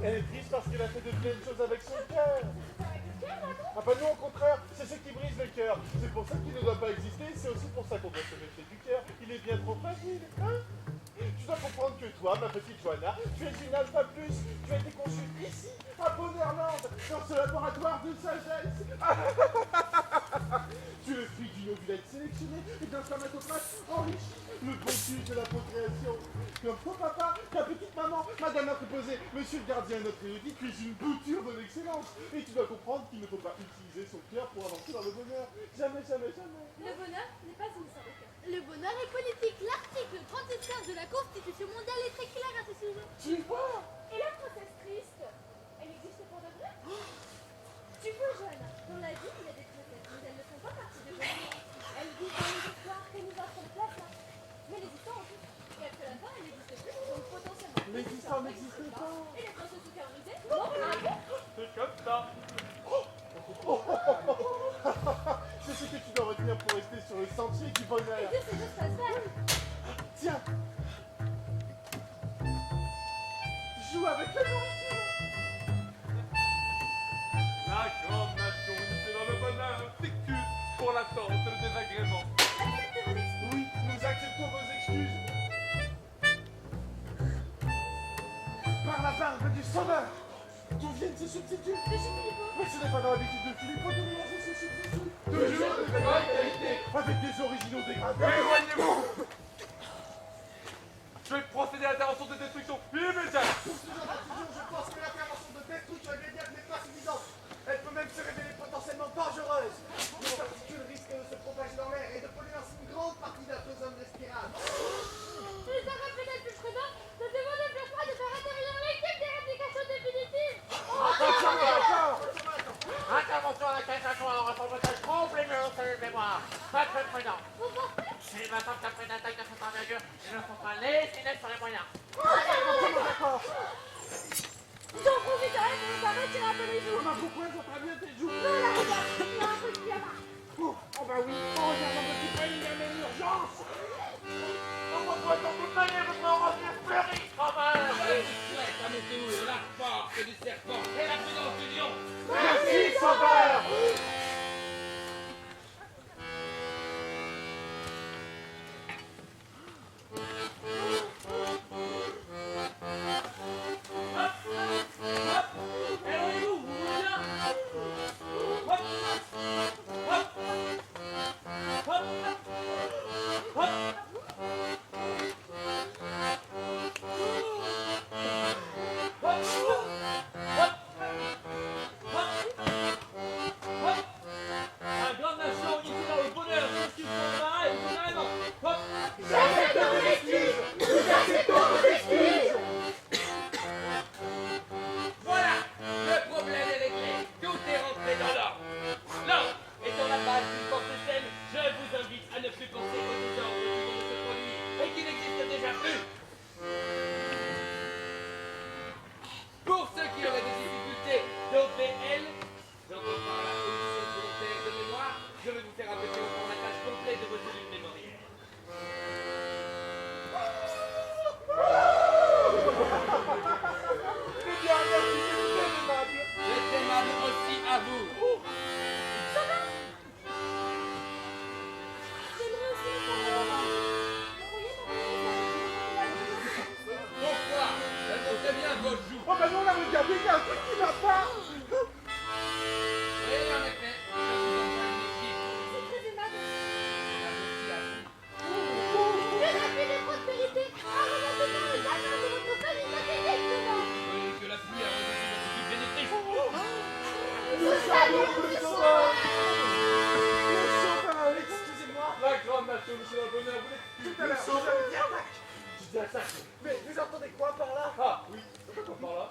Elle est triste parce qu'elle a fait de belles choses avec son cœur. Ah bah non, au contraire, c'est ce qui brise le cœur. C'est pour ça qu'il ne doit pas exister, c'est aussi pour ça qu'on doit se méfier du cœur. Il est bien trop fragile, hein? Tu dois comprendre que toi, ma petite Johanna, tu es une âge pas plus. Tu as été conçue ici, à Bonnerland, dans ce laboratoire de sagesse. Tu es le fruit d'une ovulette sélectionnée et d'un spermatoplasme enrichi, le bonus de la procréation. Comme ton papa, ta petite maman, madame a proposé, monsieur le gardien, notre érudit, tu es une bouture de l'excellence. Et tu dois comprendre qu'il ne faut pas utiliser son cœur pour avancer dans le bonheur. Jamais, jamais, jamais. Le bonheur n'est pas une histoire de cœur. Le bonheur est politique. L'article 37 de la Constitution mondiale est très clair à ce sujet. Tu vois? Et la princesse triste, elle existe pour de vrai? Tu vois, Johanna, dans la vie, il y a des princesses, mais elles ne font pas partie de bonheur. Elles vivent dans les histoires que nous offre le plasma. Mais les histoires aussi. Et après la fin, elles n'existent plus, donc potentiellement. Les histoires n'existent pas. Et les princesses au cœur brisé? Non, C'est comme ça. C'est ce que tu dois retenir pour rester sur le sentier du bonheur. et que ces deux se passent faire. Tiens. Joue avec la nourriture. La grande nation unissée dans le bonheur s'excuse pour l'attente et le désagrément. Acceptez vos excuses. Oui, nous acceptons vos excuses. Par la barbe du sauveur. D'où viennent ces substituts? De chez Philippot. Mais ce n'est pas dans l'habitude de Philippot de manger ces substituts. Toujours de très bonne qualité. Avec des originaux dégradés. Éloignez-vous. Je vais procéder à l'intervention de destruction immédiate. Pour ce genre d'activité, je pense que l'intervention de destruction immédiate n'est pas suffisante. Elle peut même se révéler potentiellement dangereuse. Les particules risquent de se propager dans l'air et de polluer ainsi une grande partie de la zone respirable. Les arabes pénales plus prudents ne demandent plus pas de faire intervenir l'équipe des réplications définitives. Attention, attention. Intervention à laquelle s'ajoute un reportage complètement sur le mémoire. Pas très prudent. Vous pensez? Il me semble qu'après une attaque de cette envergure, il ne faut pas lésiner sur les moyens. D'accord. J'en profite quand même pour vous arrêter un peu les joues. Bah pourquoi ils ont pas bien tes joues? Non, la regarde, il y a un truc qui a marre. Oh bah oui, oh regarde, on peut pas il y a même urgence. On revoit ton coup de manière de me revenir fleurir quand même. Souhaite à mon tour la force du serpent et la prudence du lion. Merci, sauveur. La grande nation unissée dans le bonheur, s'excuse pour le marin et pour l'élément. Hop. Acceptons vos excuses. Nous acceptons vos excuses. Voilà, le problème est réglé. Tout est rentré dans l'ordre. L'ordre étant la base d'une force saine, je vous invite à ne plus penser au désordre qui vient de se produire et qui n'existe déjà plus. Pour ceux qui auraient des difficultés d'OVL, j'entends par la commission volontaire de mémoire, je vais vous faire appliquer au formatage complet de vos cellules mémorielles. Eh bien, merci, c'est aimable. C'est aimable aussi à vous. J'aimerais aussi me faire m'envoyer mon message. Pourquoi? Elle montre bien vos joues. Oh bah non, là, regardez, il y a un truc qui va pas. Oui, en effet, je vous envoie une équipe. C'est très aimable. Merci à vous. Que la paix et prospérité arrive maintenant aux agents de votre famille directement. Oui, que la pluie a reçu votre équipe bénéfice. Nous saluons le sauveur. Le sauveur. Excusez-moi. La grande nation unissée dans le bonheur, vous l'excuse. Tout à l'heure, vous avez dit attaque. Je dis attaque. Mais vous entendez quoi par là? Ah oui, j'entends par là.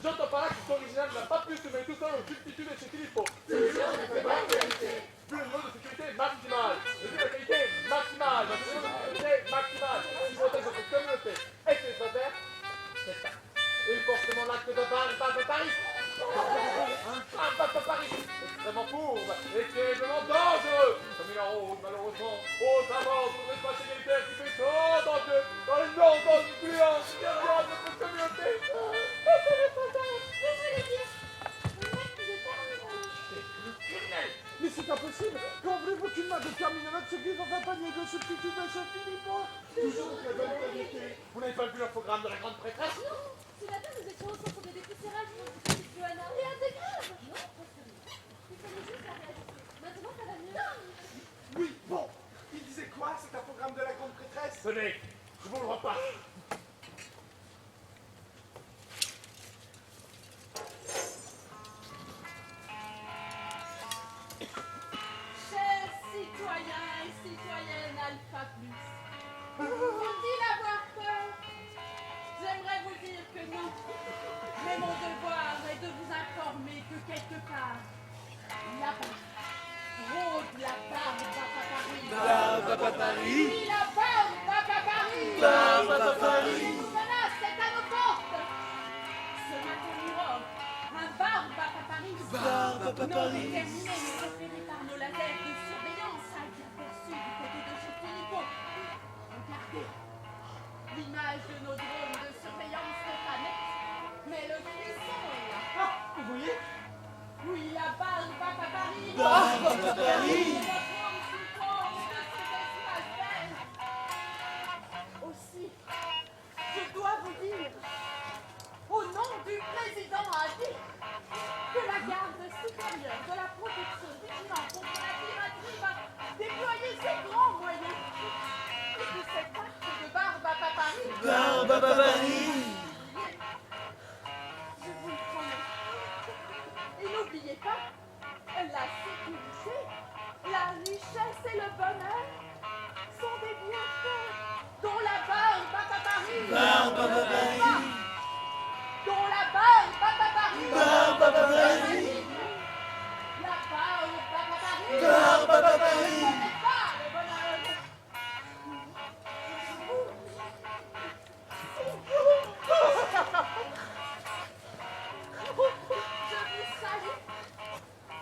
J'entends par là que cet original n'a pas pu se mettre tout seul au substitut de chez Philippot. Toujours de très bonne qualité. Plus le niveau de sécurité maximale. Le niveau de qualité maximale. Le niveau de sécurité maximale. Qui protège votre communauté. Et c'est sincère, c'est ça. Et forcément l'acte de Paris, pas de Paris. Un pas de Paris. extrêmement courbe et terriblement dangereux. Comme il arrose malheureusement aux avances pour l'espace égalitaire qui fait tant d'enjeux dans les non-dons influents qui regardent notre communauté. Mais c'est impossible. Quand voulez-vous qu'une main de terminalogue se glisse dans un panier de substituts de chez Philippot? Toujours la bonne qualité. Vous n'avez pas vu le programme de la grande prêtresse? Non, ce matin nous étions au centre de dépoussiérage pour une petite Johanna. Rien de grave. Non, pas très bien. Il fallait juste la réajuster. Maintenant ça va mieux. Oui, bon. Il disait quoi? C'est un programme de la grande prêtresse? Tenez, je vous le repasse. Chers citoyens et citoyennes Alpha Plus, faut-il avoir peur? J'aimerais vous dire que non. Mais mon devoir est de vous informer que quelque part, là-bas, rôde la barbe à Paris. Barbe à Paris. Oui, la barbe à Paris. Barbe à Paris. Voilà, c'est à nos portes. Ce matin nous offre un barbe à Paris. Barbe à Non Paris. déterminé mais repéré par nos lasers de surveillance a été aperçu du côté de chez Philippot. Regardez, l'image de nos drones de surveillance n'est pas nette, mais le frisson est là. Ah, vous voyez? Oui, la barbe à Paris. Barbe à Paris. Aussi, je dois vous dire, au nom du président a dit que la garde supérieure de la protection vigilante contre la piraterie va déployer ses grands moyens et que cet acte de barbe à Paris, Barbe à Paris. je vous le promets. Et n'oubliez pas, la sécurité, la richesse et le bonheur sont des bienfaits dont la barbe à Paris. Barbe à Paris. Dont la barbe à Paris. Barbe à Paris. La barbe à Paris. Barbe à Paris. Ce n'est pas le bonheur. Je vous salue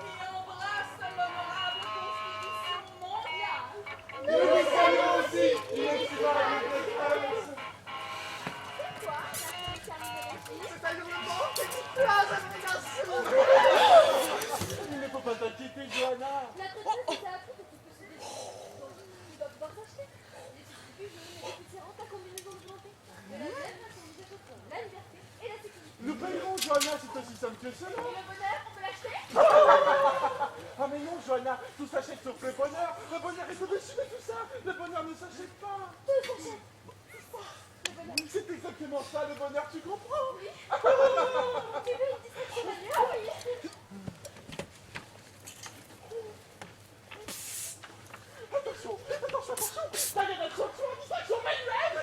et embrasse l'honorable Constitution mondiale. Nous vous saluons aussi, inestimable prêtresse. C'est quoi la terminologie? C'est un hurlement, c'est une plage d'abnégation. Il ne faut pas t'inquiéter, Johanna. La prêtresse était appris que tu peux se décider. Donc, tu dois pouvoir t'acheter. Les substituts jaunes et dépoussiérants, ta combinaison de volonté. De la bière, la combinaison de la liberté et la sécurité. Nous payerons, Johanna, c'est aussi simple que cela. Et le bonheur, on peut l'acheter? Ah mais non, Johanna, tout s'achète sauf le bonheur. Le bonheur est au-dessus de tout ça. Le bonheur ne s'achète pas. Tout s'achète. C'est ça, le bonheur. C'est exactement ça, le bonheur, tu comprends? Oui. Tu veux une distraction manuelle? Oui. Attention, attention, attention. Ça y est, distraction manuelle.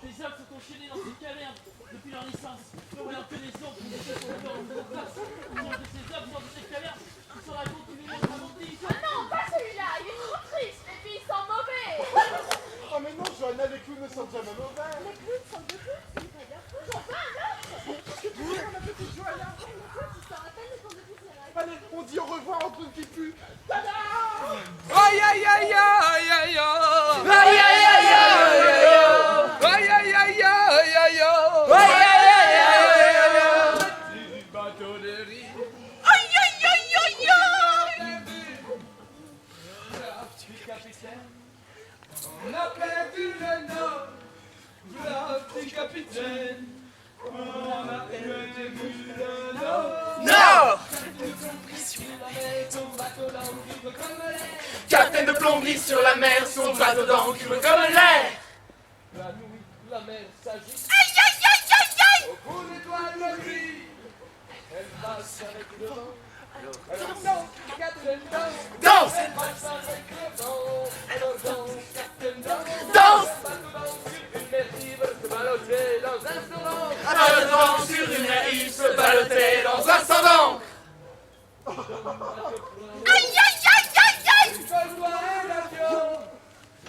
Les hommes sont enchaînés dans cette caverne depuis leur naissance. Et en connaissant qu'ils étaient sur le corps de leur place. Ils sont de ces hommes sortent de cette caverne. Ils sont racontent une légende romantique. Ah non, pas celui-là. Il est trop triste. Et puis il sent mauvais. Oh mais non, Johanna, les clowns ne sentent jamais mauvais. Les clowns sentent de tout. C'est pas bien. J'en veux un autre. Qu'est-ce que tu veux, ma petite Johanna? Les clowns qui sortent à peine de son dépoussiérage. Allez, on dit au revoir au clown qui pue. Tada! Aïe aïe aïe aïe aïe aïe. Aïe aïe aïe aïe aïe. Aïe aïe aïe aïe aïe. Aïe aïe aïe aïe aïe. Du bateau de riz. Aïe aïe aïe aïe aïe. Petit capitaine, on a perdu le nord. Voilà, petit capitaine, on a perdu le nord. Non. Capitaine de plomberie sur la mer, son bateau d'encre comme l'air. La nuit, la mer s'agite. Aïe aïe aïe aïe aïe. Au bout des toiles de gris, elle passe avec le vent. Alors danse, Captain danse. Danse. Elle passe avec le vent. Alors danse, Captain danse. Danse. Bateau danse sur une mer libre, se balloter dans un saurant. Un bateau sur une rive se balloter dans un sang d'encre. Aïe aïe aïe aïe aïe. Colle-toi et l'avion.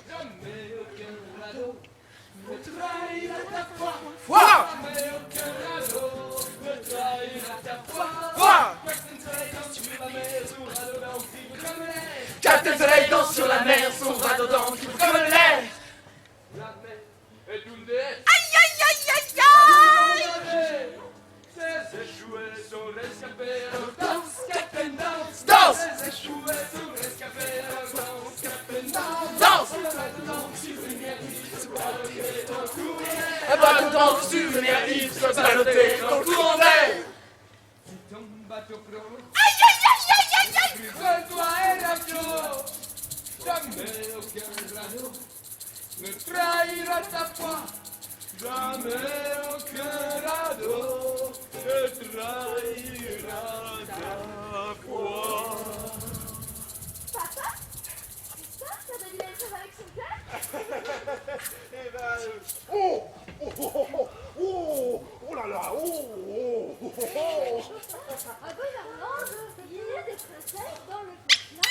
Jamais aucun radeau ne trahira ta foi. Voilà. Jamais aucun radeau ne trahira la foi. Captain Soleil danse sur la mer, son radeau danse libre comme le lait. La mer est une déesse. Aïe, aïe, aïe, aïe, aïe. Ses échoués sont rescapés, alors danse, Captain danse. Danse. Ses échoués sont rescapés, alors danse, Captain danse. Danse. Un bateau danse sur une mer ivre, se baloter dans le courant d'air. Si ton bateau plonge, Aïe, aïe, aïe, aïe, aïe, aïe. entre toi et l'avion, jamais aucun radeau ne trahira ta foi. Jamais aucun radeau ne trahira ta foi. Papa? C'est ça, ça devient une chose avec son cœur? Eh ben... Oh oh oh oh oh oh là là oh oh oh oh. À Gouvernement, il y a des princesses dans le patelin.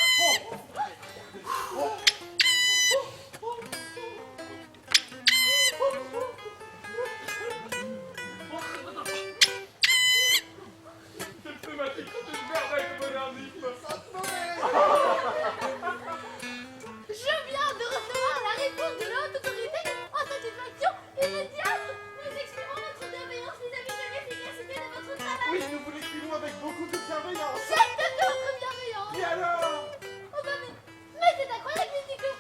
Cette thématique est une merveille de modernisme. Je viens de recevoir la réponse de l'autre autorité en satisfaction immédiate. Nous exprimons notre bienveillance vis-à-vis de l'efficacité de votre travail. Oui, nous vous l'écrivons avec beaucoup de bienveillance. C'est de notre bienveillance. Et alors? Oh bah mais c'est incroyable, il dit que...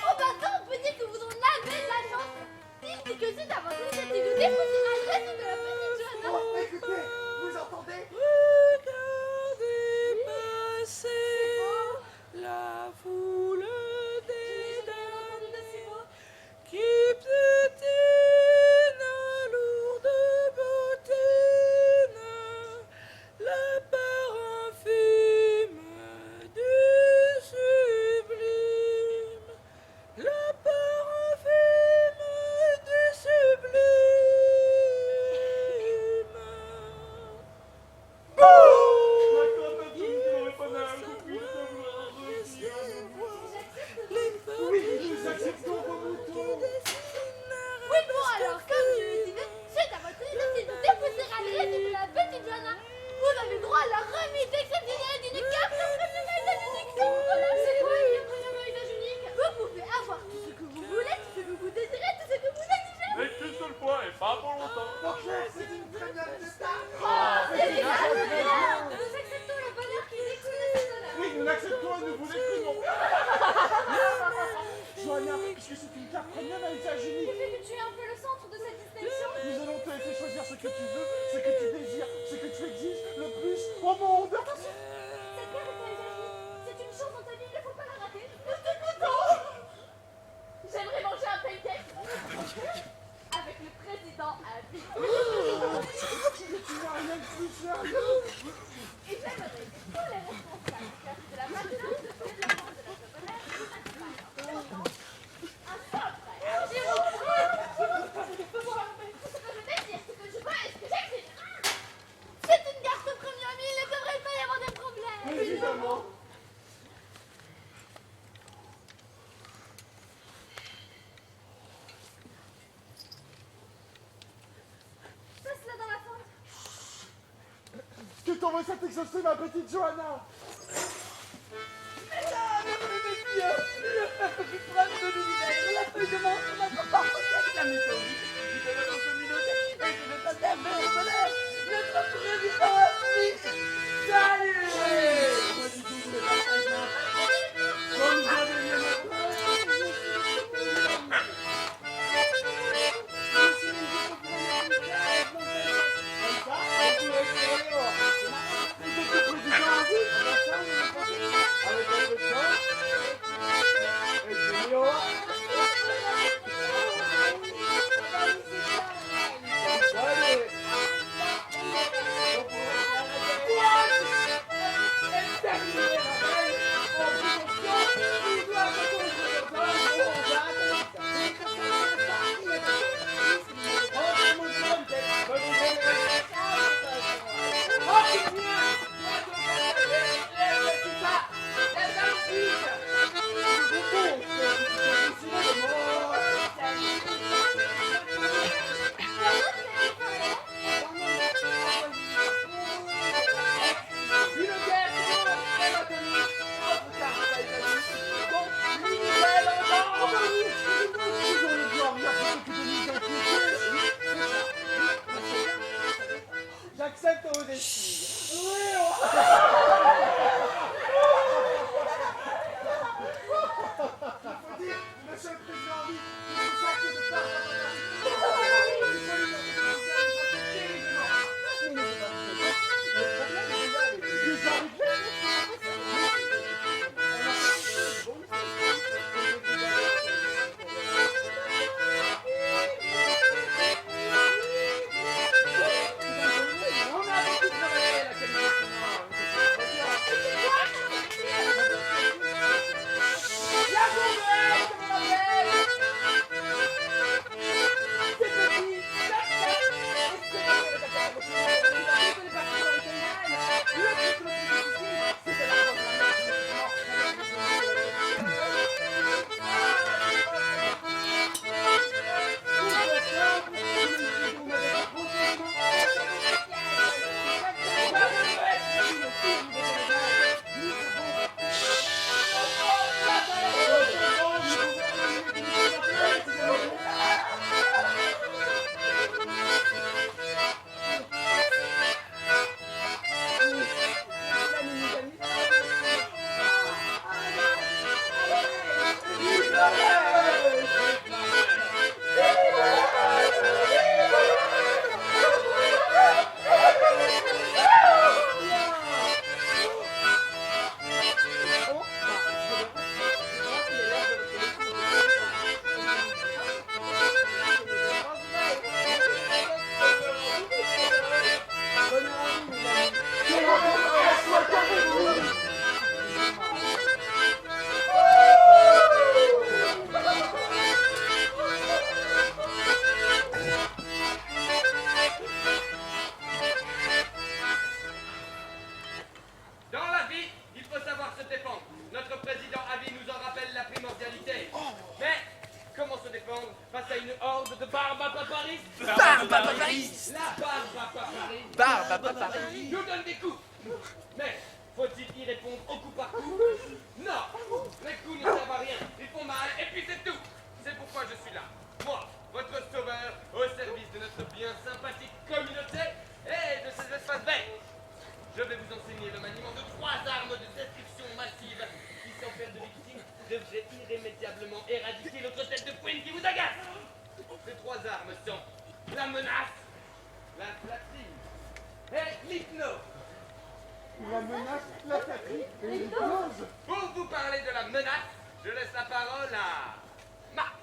Oh bah ça, on peut dire que vous en avez de la chance. Il dit que c'est avancé cette idée possible à l'adresse de la petite jeune. Oh, écoutez, vous entendez? Regardez passer la foule des dames qui piétinent lourde bottine, la part infime du sublime, la part infime du sublime. Oui, nous acceptons vos moutons. Oui, bon alors, comme je le disais, c'est à votre idée de déposer à l'adresse de la petite Johanna. Vous avez droit à la remise exceptionnelle d'une carte de première mariage unique. Voilà, c'est quoi une première mariage unique? Vous pouvez avoir tout ce que vous voulez, tout ce que vous désirez, tout ce que vous exigez. Mais qu'une seule fois et pas pour longtemps. Mon cher, c'est une première étape. C'est bien. Nous acceptons le bonheur qui découle de cet honneur. Oui, nous l'acceptons et nous vous l'exprimons. Johanna, puisque c'est une carte première mariage unique, Le fait que tu es un peu le centre de cette distinction. nous allons te laisser choisir ce que tu veux, ce que tu désires, ce que tu exiges le plus au monde. Attention, cette carte est unique. C'est une chose dans ta vie, il ne faut pas la rater. Nous t'écoutons. J'aimerais manger un pancake avec le président à vie. Tu n'as rien de plus sérieux. Et j'aimerais que tous les responsables chargés de la maintenance de développement de la chocolaterie principale un seul frère. J'ai mon frère. Ce que je désire, ce que je veux et ce que j'exige. C'est une carte première, mais il ne devrait pas y avoir de problème. Évidemment. Passe-la dans la fente. Que ton recette exaucée, ma petite Johanna. Mesdames et messieurs, le peuple plus proche de l'univers, la feuille de manche, notre parfaite, la météorite, qui fait notre communauté, et qui veut conserver le bonheur, notre président a dit, salut! Moi, du tout, je vais pas comme vous avez vu Allez. accepte vos excuses. Faut dire, monsieur le président, oui, c'est ça que je parle. nous donne des coups. Mais faut-il y répondre au coup par coup? Non, les coups ne servent à rien, ils font mal et puis c'est tout. C'est pourquoi je suis là, moi, votre sauveur, au service de notre bien sympathique communauté et de ces espaces verts. Je vais vous enseigner le maniement de 3 armes de destruction massive qui, sans faire de victimes, devraient irrémédiablement éradiquer l'autre tête de poing qui vous agace. Ces 3 armes sont la menace, la flatterie et l'hypnose. La menace, la flatterie et l'hypnose. Pour vous parler de la menace, je laisse la parole à Marc.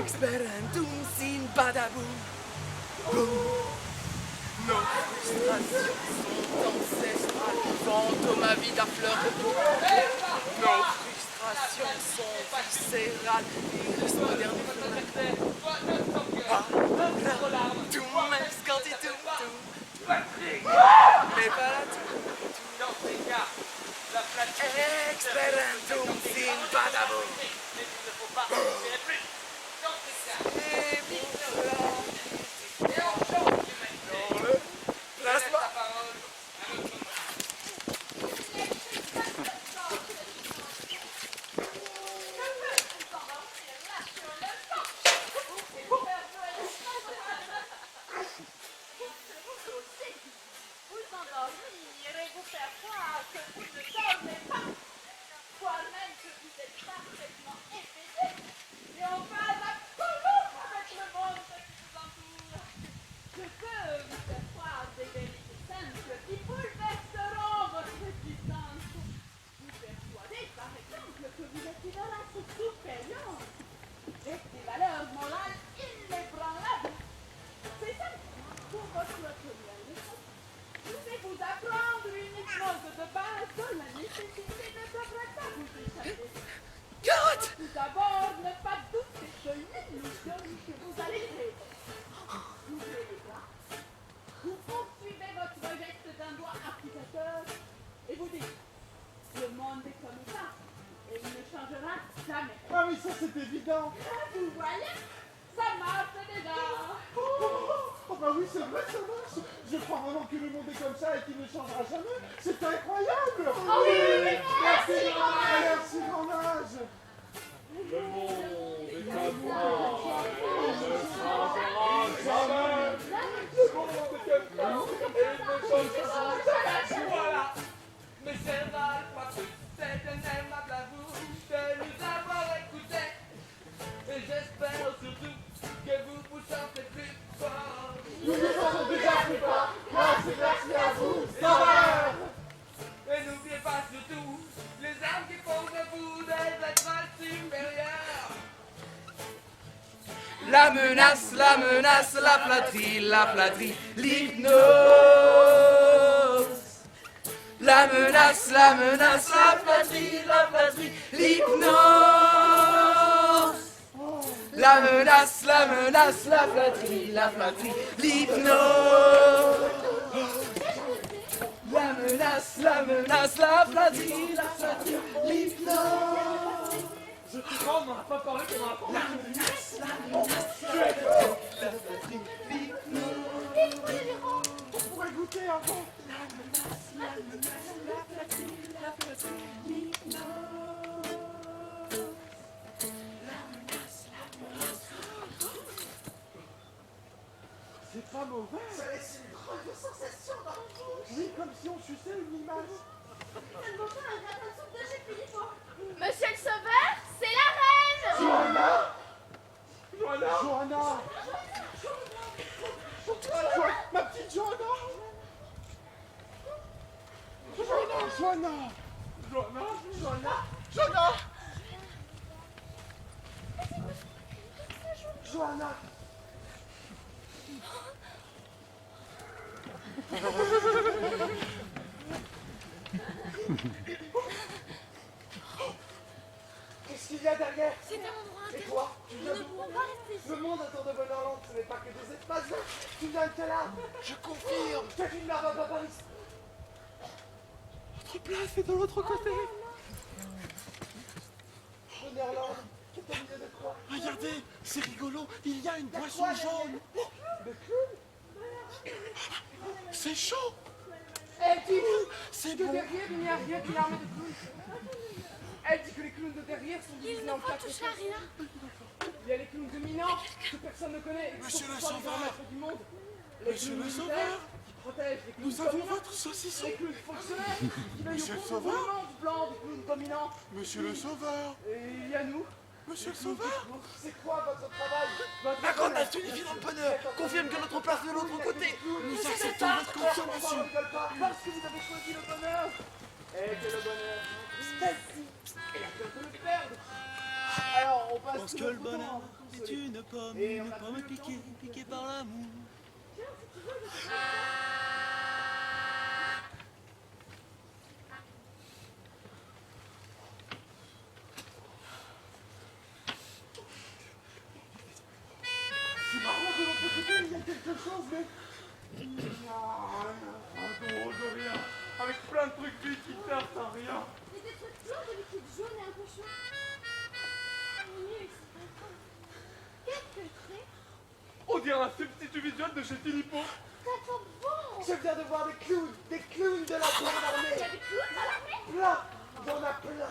Experimentum sin badaboum. Boum. Nos frustrations sont ancestrales. spectral, fantôme avide à fleur de peau. Nos frustrations sont viscérales, et restent modernes. Tout même scanti tout. Mais pas la tout. Dans ces cas, la flatterie Experimentum sin patabo. mais il ne faut pas respirer plus. Dans ces cas, et on change d'humanité. Plasma. La parole à notre main. Vous endormir et vous faire croire que vous ne dormez pas, voire même que vous êtes parfaitement éveillé et en phase absolue avec le monde qui vous entoure. Je peux vous faire croire des vérités simples qui bouleverseront votre existence. Vous persuader, par exemple, que vous êtes une race supérieure avec des valeurs morales inébranlables. C'est ça pour votre première leçon. Je vais vous apprendre uniquement que de base de la nécessité ne devrait pas vous échapper. Carotte. Tout d'abord, ne pas douter de l'illusion que vous allez créer. Ouvrez les bras. Vous poursuivez votre geste d'un doigt accusateur et vous dites le monde est comme ça et il ne changera jamais. Ah mais ça c'est évident. Vous voyez, ça marche déjà. Oh bah oui, c'est vrai, ça marche. Je crois vraiment que le monde est comme ça et qu'il ne changera jamais. C'est incroyable. Oh oui, merci grand âge. Le monde est à moi, il ne changera jamais. Le monde est comme ça, et il ne changera jamais. Voilà, mes cervales, pas plus, c'est un aimable à vous de nous avoir écoutés. Et j'espère surtout que vous vous sentez plus fort. Nous nous sentons déjà plus fort. Merci à vous, sauveurs. Et n'oubliez pas surtout les armes qui font de vous des êtres supérieurs. La menace, la flatterie, l'hypnose. La menace, la flatterie, l'hypnose. La menace, la flatterie, l'hypnose. La menace, la flatterie, l'hypnose. Je te crois, on n'en a pas parlé pendant la première. On pourrait goûter avant. C'est pas mauvais. Ça laisse une drôle de sensation dans le bouche. Oui, comme si on suçait une limace. Ça ne vaut pas un gratin de soupe de chez Philippot. Monsieur le Sauveur, c'est la reine. Johanna. Ma petite Johanna. Johanna. Qu'est-ce qu'il y a derrière? C'est un endroit Et toi, tu viens Nous ne d'où? pouvons pas rester ici. Le monde autour de Bonheur, ce n'est pas que des espaces verts. Tu viens de quel arbre? Je confirme. Tu es une merde à Paris. Notre place est de l'autre côté. Bonheur, qui est au milieu de quoi? Regardez, c'est rigolo. Il y a une boisson jaune. De clown? C'est chaud. Elle dit C'est que bon. derrière, il n'y a rien qu'une armée de clowns. Elle dit que les clowns de derrière sont Il divisés ne en faut quatre toucher à rien. Il y a les clowns dominants que personne ne connaît et qui Monsieur sont le pourtant les Sauveur. maîtres du monde. Les Monsieur clowns le militaires Sauveur. qui protègent les clowns Nous avons dominants. votre saucisson. Les clowns fonctionnaires qui veillent Monsieur au le bon Sauveur. gouvernement du plan des clowns dominants. Monsieur le Sauveur. Et il y a nous. Monsieur le Sauveur. C'est quoi votre travail? Votre La grande astuce unifie dans le bonheur confirme que notre place est de l'autre côté. Nous acceptons votre confirmation. Parce que vous avez choisi le bonheur. Et que le bonheur, celle-ci, et la peur de le perdre. Alors, on passe Pense tout que le notre temps bonheur à vous est consoler. une pomme piquée par l'amour. écoutez, il y a quelque chose, mais... Un gros de rien. Avec plein de trucs vides qui servent à rien. Et des trucs pleins de liquide jaune et un peu chaud. Oui, qu'est-ce que c'est? On dirait un substitut visuel de chez Philippot. Ça sent bon! Je viens de voir des clowns de la grande Il y armée. a des clowns dans l'armée? Plein, il y en a plein.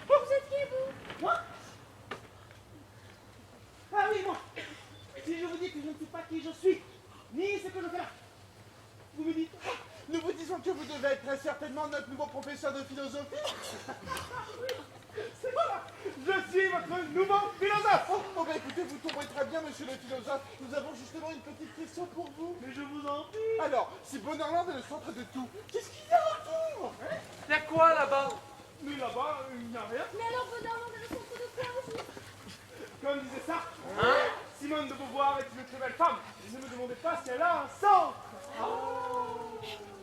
Vous êtes qui, vous? Moi? Ah oui, moi. Si je vous dis que je ne sais pas qui je suis, ni ce que je fais là, vous me dites... Nous vous disons que vous devez être très certainement notre nouveau professeur de philosophie. C'est moi. Je suis votre nouveau philosophe. Oh, bah écoutez, vous tomberez très bien, monsieur le philosophe. Nous avons justement une petite question pour vous. Mais je vous en prie. Alors, si Bonheureland est le centre de tout, qu'est-ce qu'il y a autour? Y a quoi là-bas? Mais là-bas, il n'y a rien. Mais alors, Bonheureland est le centre de quoi, au juste? Comme disait ça, Simone de Beauvoir est une très belle femme. Et ne me demandez pas si elle a un centre.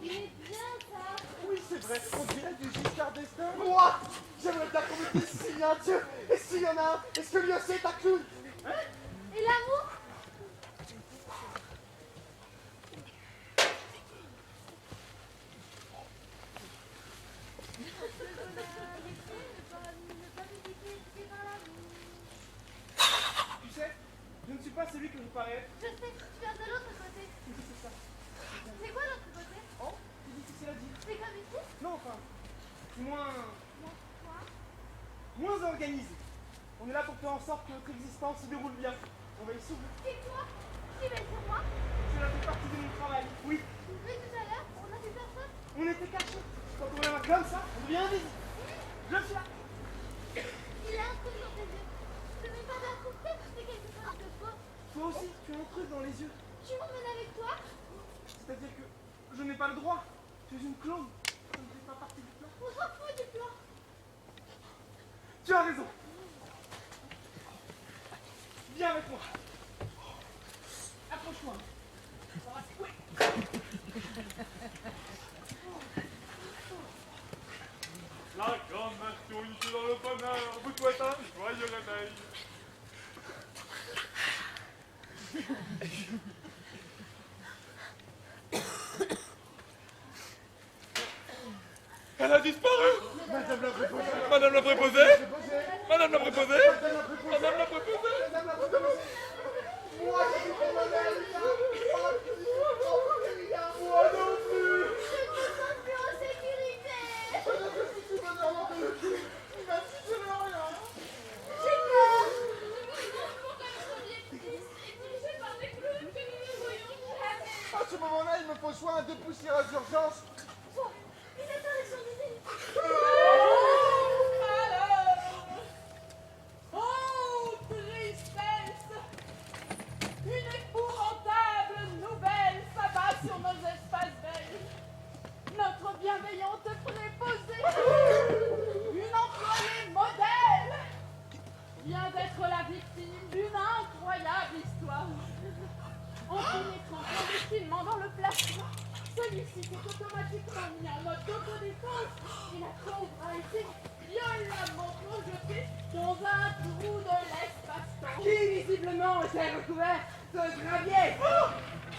Il est bien, ça. Oui, c'est vrai, on dirait du Giscard d'Estaing. Moi, j'aimerais bien qu'on me dise s'il y a un Dieu. Et s'il y en a un, est-ce que lui aussi est un clown? Et l'amour? Tu sais, je ne suis pas celui que je parais. Je sais, tu viens de l'autre côté. C'est ça. C'est quoi l'autre côté? Oh, c'est difficile à dire. C'est comme ici? Non, enfin, c'est moins Quoi? organisé. On est là pour faire en sorte que notre existence se déroule bien. On va y s'ouvrir. Et toi? Qui veille sur moi? Cela fait partie de mon travail. Oui, Mais tout à l'heure, on a vu personne. on était cachés. Quand on est comme ça, on devient invisible. Je suis là. Il y a un truc dans tes yeux. Ce n'est pas d'un coup, peut-être que c'est quelque chose de faux. Toi aussi, tu as un truc dans les yeux. Tu m'emmènes avec toi? C'est-à-dire que je n'ai pas le droit. Tu es une clone. Je ne fais pas partie du plan. On s'en fout du plan. Tu as raison. Viens avec moi. Approche-moi. Oui. La grande nation unité dans le bonheur vous souhaite un joyeux réveil. Elle a disparu. Madame la préposée. Madame la préposée. Madame la préposée. Madame la préposée. Moi, je suis pour ma mère, Elia. Moi non plus. Je me sens plus en sécurité. Je suis Bonheureland de le cul. Il m'a dit je n'ai rien. J'ai peur. Pourquoi nous sommes tristes et dirigés par des clowns que nous ne voyons jamais? À ce moment-là, il me faut soit un dépoussiérage d'urgence. Soit une apparition divine. Oh, tristesse! Une épouvantable nouvelle s'abat sur nos espaces belges. Notre bienveillante préposée, une employée modèle, vient d'être la victime d'une incroyable histoire. En pénétrant clandestinement dans le placement, celui-ci s'est automatiquement mis en mode d'autodéfense et la pauvre a été violemment projetée dans un trou de l'espace-temps. Qui visiblement était recouvert de gravier.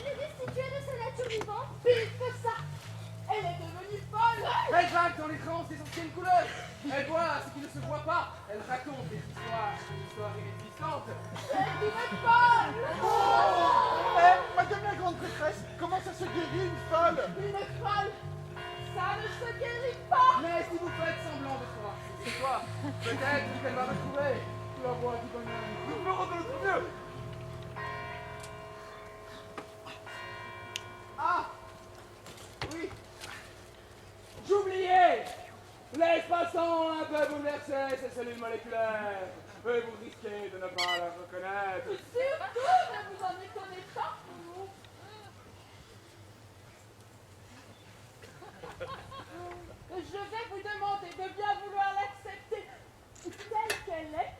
Les destitués de sa nature vivante. Pire que ça, elle est devenue folle. Elle vague dans les transes des anciennes couleurs. Elle voit ce qui ne se voit pas. Elle raconte des histoires inexistantes. C'est une folle. Eh, madame la grande prêtresse, comment ça se guérit une folle? Une folle, ça ne se guérit pas. Mais si vous faites semblant de croire que c'est toi, peut-être qu'elle va retrouver la voix du bonheur. Nous ferons de notre mieux. Ah oui. J'oubliais. L'espace-temps un peu bouleversé ses cellules moléculaires. Et vous risquez de ne pas la reconnaître. Surtout ne vous en étonnez pas. Je vais vous demander de bien vouloir l'accepter telle qu'elle est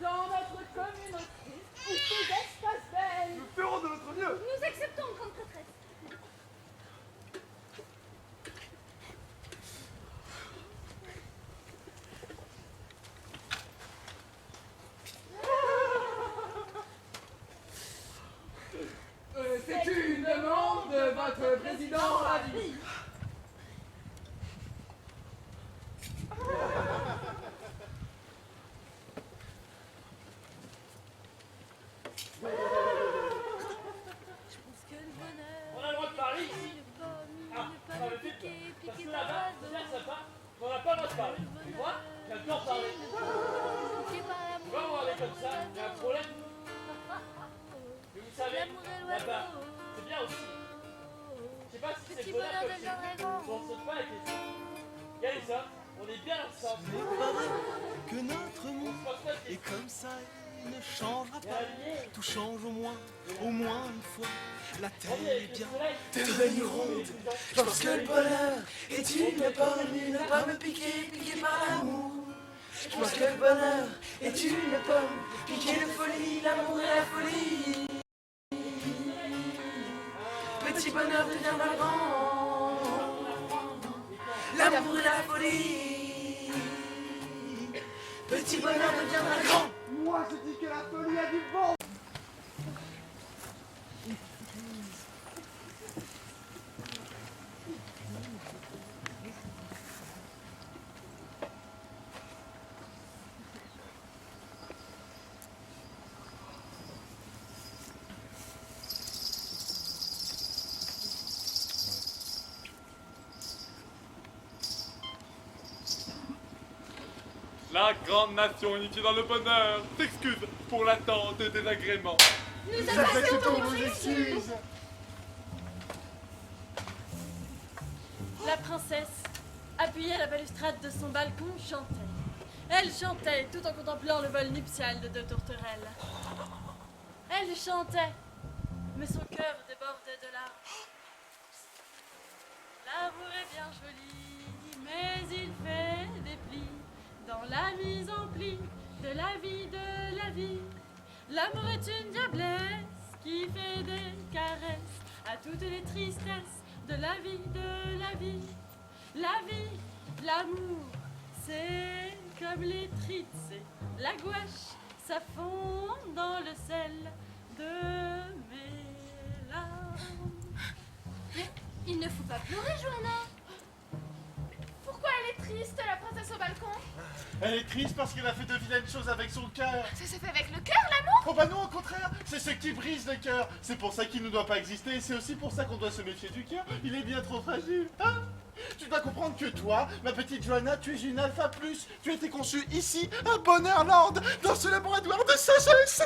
dans notre communauté et ces espaces belges. Nous ferons de notre mieux. Nous acceptons, grande prêtresse. dans la vie. On a le droit de parler ici. Ah, ça me fait peur. Parce que là-bas, c'est bien sympa, mais on n'a pas le droit de parler. Et moi, j'adore parler. Tu vois, on va aller comme ça, il y a un problème. Mais vous savez, là-bas, c'est bien aussi. Je sais pas si c'est le bonheur comme chez vous, on ne saute pas avec les autres. Regardez ça, on est bien ensemble. Ce n'est pas vrai que notre monde est comme ça, il ne changera pas. Tout change au moins une fois. La terre est bien devenue ronde. Je pense que le bonheur est une pomme, ne pas me piquer par l'amour. Je pense que le bonheur est une pomme, piquée de folie, l'amour et la folie. Petit bonheur deviendra grand, l'amour et la folie. Petit bonheur deviendra grand. Moi, je dis que la folie a du bon. La grande nation unifiée dans le bonheur s'excuse pour l'attente et désagréments. Nous acceptons vos excuses. La princesse, appuyée à la balustrade de son balcon, chantait. Elle chantait tout en contemplant le vol nuptial de deux tourterelles. Elle chantait, mais son cœur débordait de larmes. L'amour est bien joli, mais il fait des plis dans la mise en pli de la vie de la vie. L'amour est une diablesse qui fait des caresses à toutes les tristesses de la vie de la vie. La vie, l'amour, c'est comme les trites, c'est la gouache, ça fond dans le sel de mes larmes. Mais il ne faut pas pleurer, Johanna. Pourquoi elle est triste, la princesse au balcon? Elle est triste parce qu'elle a fait de vilaines choses avec son cœur. Ça se fait avec le cœur, l'amour? Oh bah non, au contraire, c'est ce qui brise le cœur. C'est pour ça qu'il ne doit pas exister et c'est aussi pour ça qu'on doit se méfier du cœur. Il est bien trop fragile. Hein? Tu dois comprendre que toi, ma petite Johanna, tu es une alpha plus. Tu as été conçue ici, à Bonheur-Land, dans ce laboratoire de sagesse.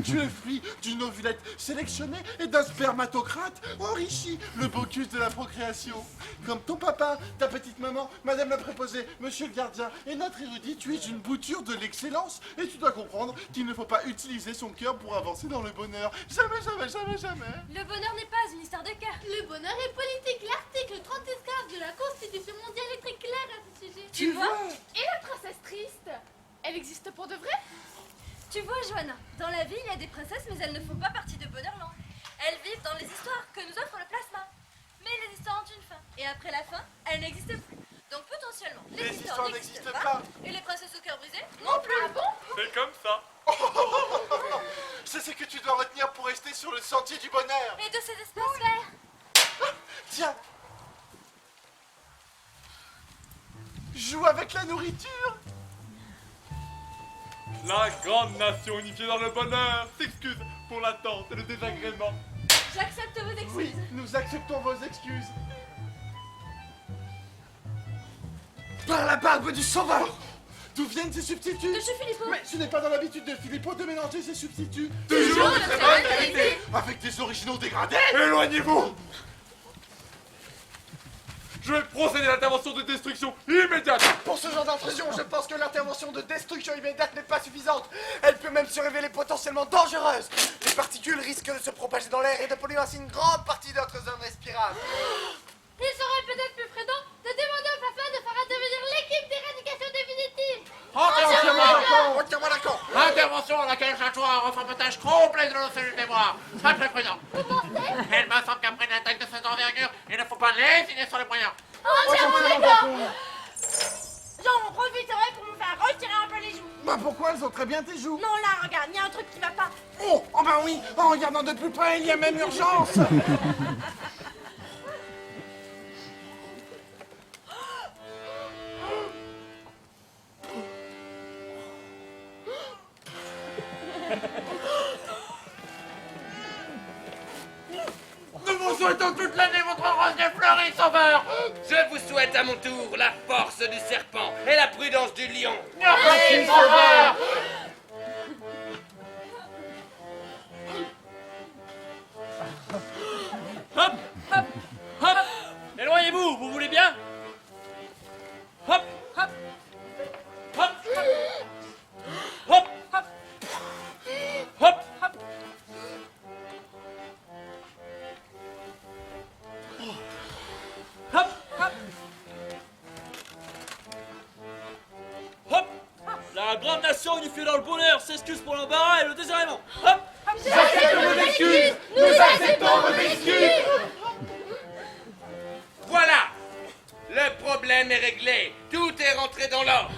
Tu es fruit d'une ovulette sélectionnée et d'un spermatocrate enrichi, le bocus de la procréation. Comme ton papa, ta petite maman, madame la préposée, monsieur le gardien et notre érudit, tu es une bouture de l'excellence. Et tu dois comprendre qu'il ne faut pas utiliser son cœur pour avancer dans le bonheur. Jamais, jamais, jamais, jamais. Le bonheur n'est pas une histoire de cœur. Le bonheur est politique. L'article 36 de la Constitution mondiale est très clair à ce sujet. Tu vois? Et la princesse triste, elle existe pour de vrai? Tu vois, Johanna, dans la vie, il y a des princesses, mais elles ne font pas partie de Bonheurland. Elles vivent dans les histoires que nous offre le plasma. Mais les histoires ont une fin. Et après la fin, elles n'existent plus. Donc potentiellement, les histoires n'existent pas. Et les princesses au cœur brisé non plus. Ah bon? C'est comme ça. C'est ce que tu dois retenir pour rester sur le sentier du bonheur. Et de ces espaces verts. Tiens. Joue avec la nourriture. La grande nation unifiée dans le bonheur s'excuse pour l'attente et le désagrément. J'accepte vos excuses. Oui, nous acceptons vos excuses. Par la barbe du sauveur. D'où viennent ces substituts? De chez Philippot. Mais ce n'est pas dans l'habitude de Philippot de mélanger ces substituts. Toujours de très bonne qualité. Avec des originaux dégradés. Éloignez-vous. Je vais procéder à l'intervention de destruction immédiate. Pour ce genre d'intrusion, je pense que l'intervention de destruction immédiate n'est pas suffisante. Elle peut même se révéler potentiellement dangereuse. Les particules risquent de se propager dans l'air et de polluer ainsi une grande partie de notre zone respirable. Il serait peut-être plus prudent de demander aux Fafins de faire intervenir l'équipe d'éradication définitive. Entièrement d'accord. Intervention à laquelle j'attends un reformatage complet de nos cellules mémoire. Pas très prudent. Vous pensez? Il me semble qu'après une attaque de cette envergure, il ne faut pas lésiner sur les moyens. Entièrement d'accord. J'en profiterai pour me faire retirer un peu les joues. Bah pourquoi elles ont très bien tes joues? Non, là, regarde, il y a un truc qui va pas. Oh bah oui, en regardant de plus près, il y a même urgence. sauveur. Je vous souhaite à mon tour la force du serpent et la prudence du lion. Merci, sauveur. Hop, hop, hop. Éloignez-vous, vous voulez bien? Hop, hop, hop, hop, hop, hop, hop. Hop, hop. Hop. La grande nation unifiée dans le bonheur s'excuse pour l'embarras et le désagrément. Hop. Nous acceptons vos excuses. Nous acceptons vos excuses. Voilà. Le problème est réglé. Tout est rentré dans l'ordre.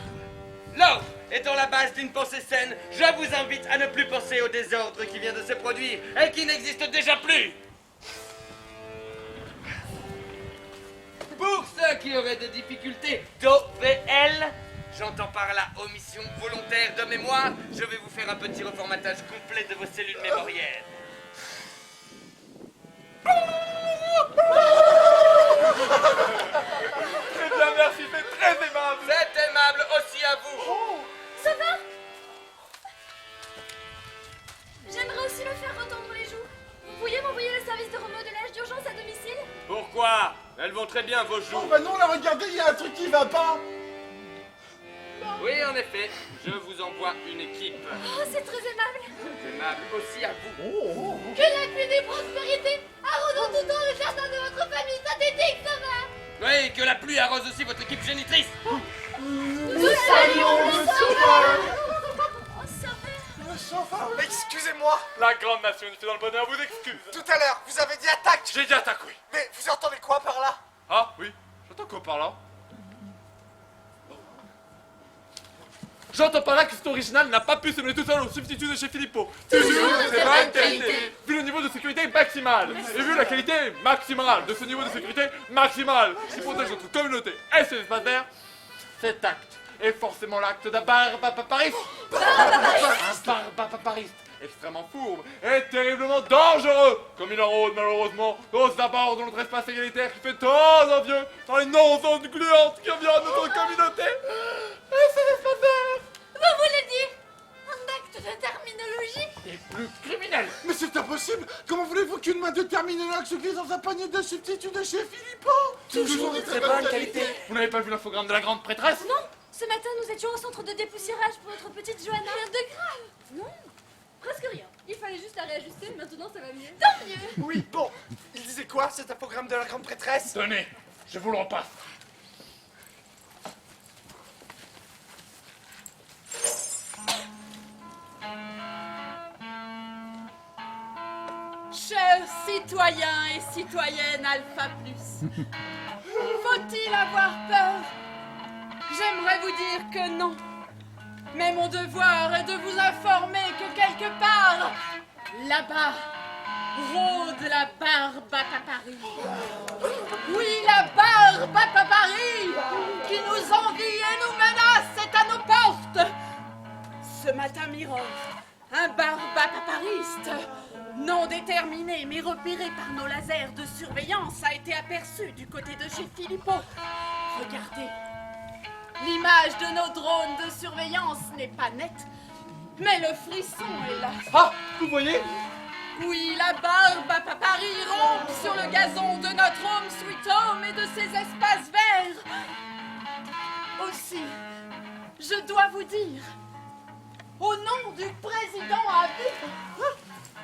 L'ordre étant la base d'une pensée saine, je vous invite à ne plus penser au désordre qui vient de se produire et qui n'existe déjà plus. Pour ceux qui auraient des difficultés d'OVL, j'entends par là omission volontaire de mémoire, je vais vous faire un petit reformatage complet de vos cellules mémorielles. Très bien, merci, c'est très aimable. C'est aimable aussi à vous. Ça va? J'aimerais aussi me faire retendre les joues. Vous pourriez m'envoyer le service de remodelage d'urgence à domicile? Pourquoi? Elles vont très bien, vos joues. Oh bah non, là, regardez, il y a un truc qui va pas. Oui, en effet, je vous envoie une équipe. Oh, c'est très aimable. Aimable aussi à vous. Que la pluie des prospérités arrosant tout le temps le jardin de votre famille synthétique, ça va? Oui, que la pluie arrose aussi votre équipe génitrice. Nous saluons le sauveur. Oh, sauveur. Excusez-moi, La grande nation unifiée dans le bonheur vous excuse. tout à l'heure, vous avez dit attaque. J'ai dit attaque, oui. Mais vous entendez quoi par là? Ah, oui, j'entends quoi par là? J'entends par là que cet original n'a pas pu se mener tout seul au substitut de chez Filippo. Toujours de très bonne qualité. Vu le niveau de sécurité maximal, et vu la qualité maximale de ce niveau de sécurité maximal qui protège notre communauté et ses espaces verts, cet acte est forcément l'acte d'un barbapariste. Un barbapariste extrêmement fourbe et terriblement dangereux, comme il enrôde malheureusement aux abords de notre espace égalitaire qui fait tant d'envieux dans les non-ondes gluantes qui environnent notre communauté. Et ses espaces verts. Vous voulez dire un acte de terminologie? Et plus criminel. Mais c'est impossible! Comment voulez-vous qu'une main de terminologue se glisse dans un panier de substituts de chez Filippo? Toujours de très bonne qualité. Vous n'avez pas vu l'infogramme de la grande prêtresse? Non, ce matin nous étions au centre de dépoussiérage pour notre petite Johanna. Rien de grave. Non, presque rien. Il fallait juste la réajuster, maintenant ça va mieux. Tant mieux. Oui, bon. Il disait quoi, cet infogramme de la grande prêtresse? Tenez, je vous le repasse. Chers citoyens et citoyennes Alpha Plus, faut-il avoir peur? J'aimerais vous dire que non. Mais mon devoir est de vous informer que quelque part, là-bas, rôde la Barbapapari. Oui, la Barbapapari, qui nous envie et nous menace est à nos portes. Ce matin, Mirov, un barbapapariste, non déterminé mais repéré par nos lasers de surveillance, a été aperçu du côté de chez Filippo. Regardez, l'image de nos drones de surveillance n'est pas nette, mais le frisson est là. Ah, vous voyez? Oui, la Barbapapari rompe sur le gazon de notre Home Sweet Home et de ses espaces verts. Aussi, je dois vous dire, au nom du président à vie,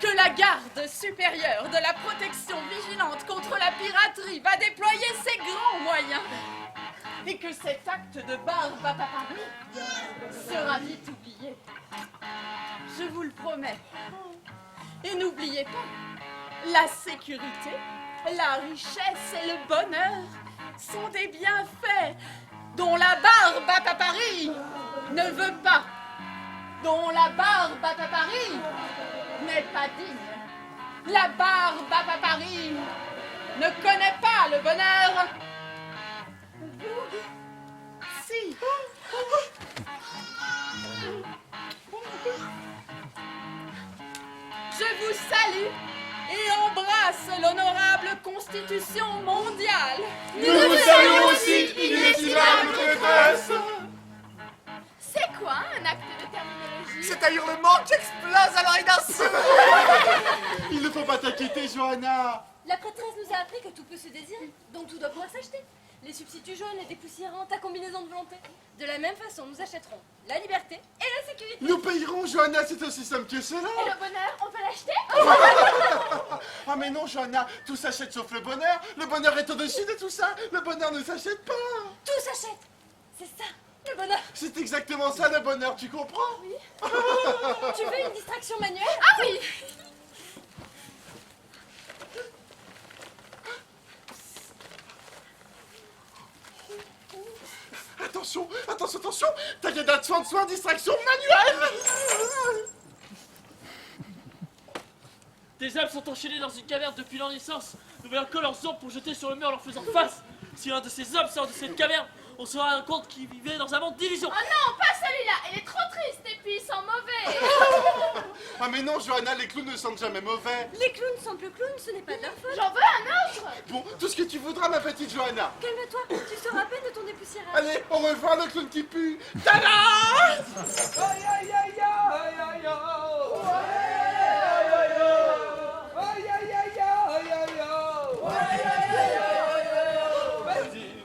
que la garde supérieure de la protection vigilante contre la piraterie va déployer ses grands moyens et que cet acte de Barbapapari sera vite oublié. Je vous le promets. Et n'oubliez pas, la sécurité, la richesse et le bonheur sont des bienfaits dont la Barbapapari ne veut pas, dont la Barbapapari n'est pas digne. La Barbapapari ne connaît pas le bonheur. Si. Je vous salue et embrasse l'honorable Constitution mondiale. un hurlement qui explose à l'oreille d'un sourd. Il ne faut pas t'inquiéter, Johanna. La prêtresse nous a appris que tout peut se désirer, donc tout doit pouvoir s'acheter. Les substituts jaunes et dépoussiérants, ta combinaison de volonté. De la même façon, nous achèterons la liberté et la sécurité. Nous payerons, Johanna, c'est aussi simple que cela. Et le bonheur, on peut l'acheter? Ah mais non, Johanna, tout s'achète sauf le bonheur. Le bonheur est au-dessus de tout ça. Le bonheur ne s'achète pas. Tout s'achète. C'est ça, le bonheur. C'est exactement ça, le bonheur, tu comprends? Oui. Tu veux une distraction manuelle? Ah oui. Attention, attention, attention. Tagada, soin, distraction manuelle. Des âmes sont enchaînées dans une caverne depuis leur naissance. Nous voyons que leurs ombres pour jeter sur le mur en leur faisant face. Si l'un de ces hommes sort de cette caverne, on se rend compte qu'il vivait dans un monde d'illusions. Oh non, pas celui-là. Il est trop triste et puis il sent mauvais. Ah mais non, Johanna, les clowns ne sentent jamais mauvais. Les clowns sentent le clown, ce n'est pas de leur faute. J'en veux un autre. Bon, tout ce que tu voudras, ma petite Johanna. Calme-toi, tu seras à peine de ton dépoussiérage. Allez, au revoir le clown qui pue. Tada! Aïe aïe aïe aïe aïe aïe aïe.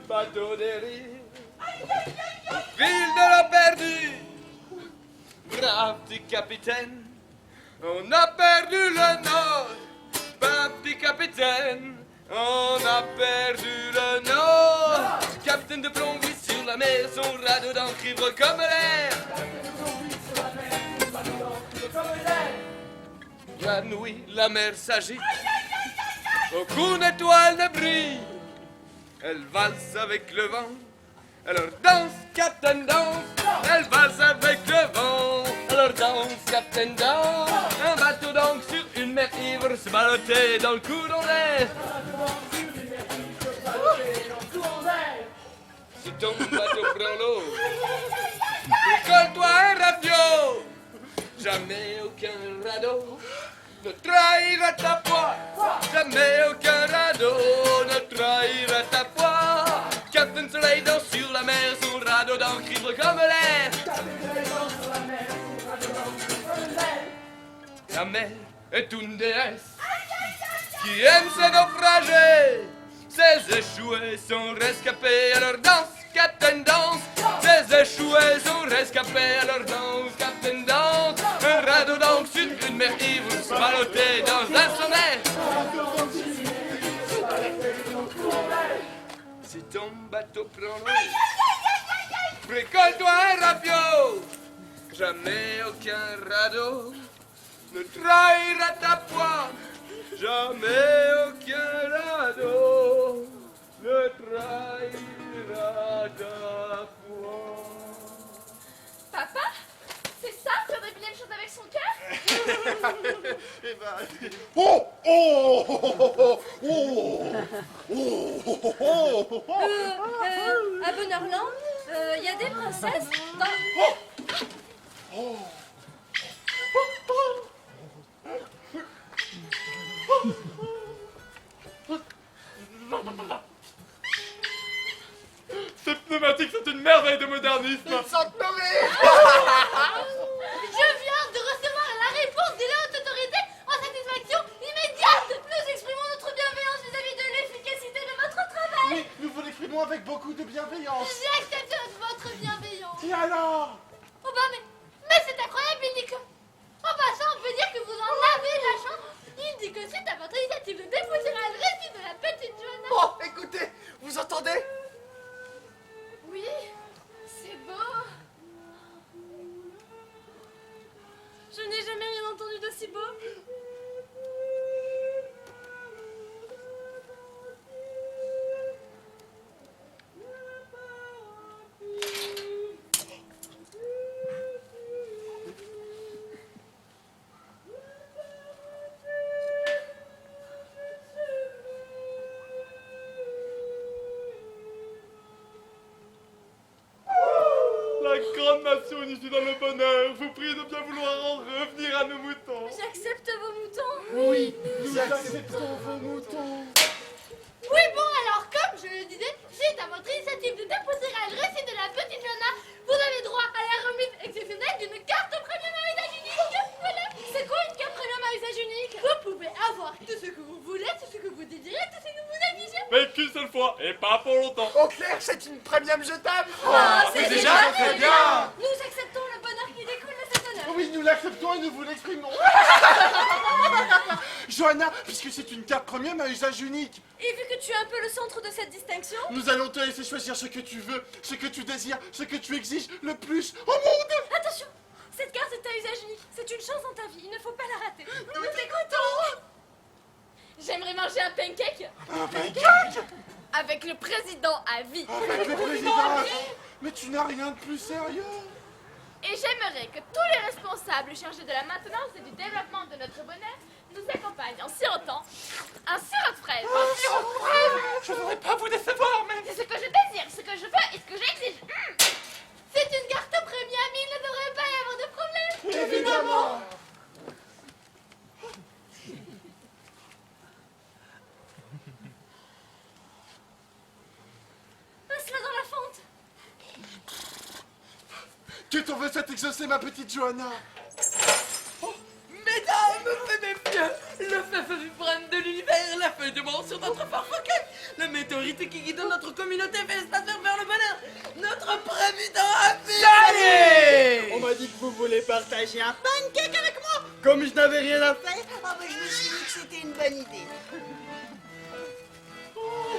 Bateau des rires, ville de la perdue, brave petit capitaine, on a perdu le nord, brave petit capitaine, on a perdu le nord, capitaine de plomberie sur la mer, son radeau d'encre ivre comme l'air. La nuit, la mer s'agite, aucune étoile ne brille. Elle valse avec le vent, alors danse, Captain danse. Elle valse avec le vent, alors danse, Captain danse. Un bateau donc sur une mer ivre se ballottait dans le courant d'air. Si ton bateau prend l'eau, récolle-toi un raviot. Jamais aucun radeau ne trahira ta foi, jamais aucun radeau ne trahira ta foi. Captain Soleil danse sur la mer, son radeau d'encre ivre comme l'air. La mer est une déesse qui aime ses naufragés. Ses échoués sont rescapés, alors danse, Captain danse. Ses échoués sont rescapés, alors danse, Captain danse. Un radeau donc sur une mer ivre, se ballotait dans un sommet. Si ton bateau prend l'eau, récolle-toi un raviot. Jamais aucun radeau ne trahira ta foi. Jamais aucun radeau ne trahira ta foi. Papa, c'est ça, faire deviner les choses avec son cœur? Eh ben... Oh! Oh! Oh! Oh! Oh! Oh! À Bonheurland, il y a des princesses dans... Oh! Ces pneumatiques sont une merveille de modernisme. Ils sentent mauvais. Je viens de recevoir la réponse de la haute autorité en satisfaction immédiate. Nous exprimons notre bienveillance vis-à-vis de l'efficacité de votre travail. Oui, nous vous l'exprimons avec beaucoup de bienveillance. J'accepte votre bienveillance. Et alors? Oh bah mais c'est incroyable, il dit que... En passant, on peut dire que vous en avez la chance. Il dit que suite à votre initiative de dépoussiérer le récit de la petite Johanna. Bon, écoutez, vous entendez? Oui, c'est beau. Je n'ai jamais rien entendu d'aussi beau. La grande nation unie dans le bonheur vous prie de bien vouloir en revenir à nos moutons. J'accepte vos moutons. Oui, nous acceptons vos moutons. Oui, bon, alors, comme je le disais, suite à votre initiative de dépoussiérer le récit de la petite Johanna, vous avez droit à la remise exceptionnelle d'une carte au premier mérite. Et pas pour longtemps. Au clair, c'est une premium jetable. c'est déjà très bien. Nous acceptons le bonheur qui découle de cet honneur. Oui, nous l'acceptons et nous vous l'exprimons. Johanna, puisque c'est une carte premium à usage unique, Et vu que tu es un peu le centre de cette distinction, nous allons te laisser choisir ce que tu veux, ce que tu désires, ce que tu exiges le plus au monde. attention, cette carte est à usage unique. C'est une chance dans ta vie, il ne faut pas la rater. Nous t'écoutons. J'aimerais manger un pancake Un pancake avec le président à vie. avec le président. Mais tu n'as rien de plus sérieux. Et j'aimerais que tous les responsables chargés de la maintenance et du développement de notre bonheur nous accompagnent en sirotant un sirop de fraise. Un sirop de fraise. Je voudrais pas vous décevoir, mais... C'est ce que je désire, ce que je veux et ce que j'exige. C'est une carte premium, il ne devrait pas y avoir de problème. Évidemment. passe-la dans la fente. Que t'en veux cette exaucée, ma petite Johanna? Mesdames, venez bien. Le feu suprême de l'univers, la feuille de mort sur notre farfaquet. La météorite qui guide notre communauté fait espace vers le bonheur. Notre président a fait... On m'a dit que vous voulez partager un pancake avec moi. Comme je n'avais rien à faire, je me suis dit que c'était une bonne idée.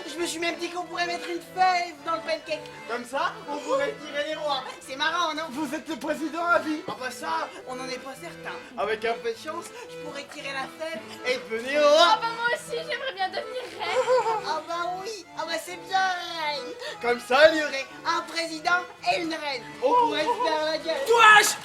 Je me suis même dit qu'on pourrait mettre une fève dans le pancake. Comme ça, on pourrait tirer les rois. C'est marrant, non? Vous êtes le président à vie. Ah bah ça, on n'en est pas certain. Avec un peu de chance, je pourrais tirer la fève et devenir roi. Ah bah moi aussi, j'aimerais bien devenir reine. Ah bah oui, ah bah c'est bien reine. Comme ça, il y aurait un président et une reine. On pourrait se faire la guerre. Dois-je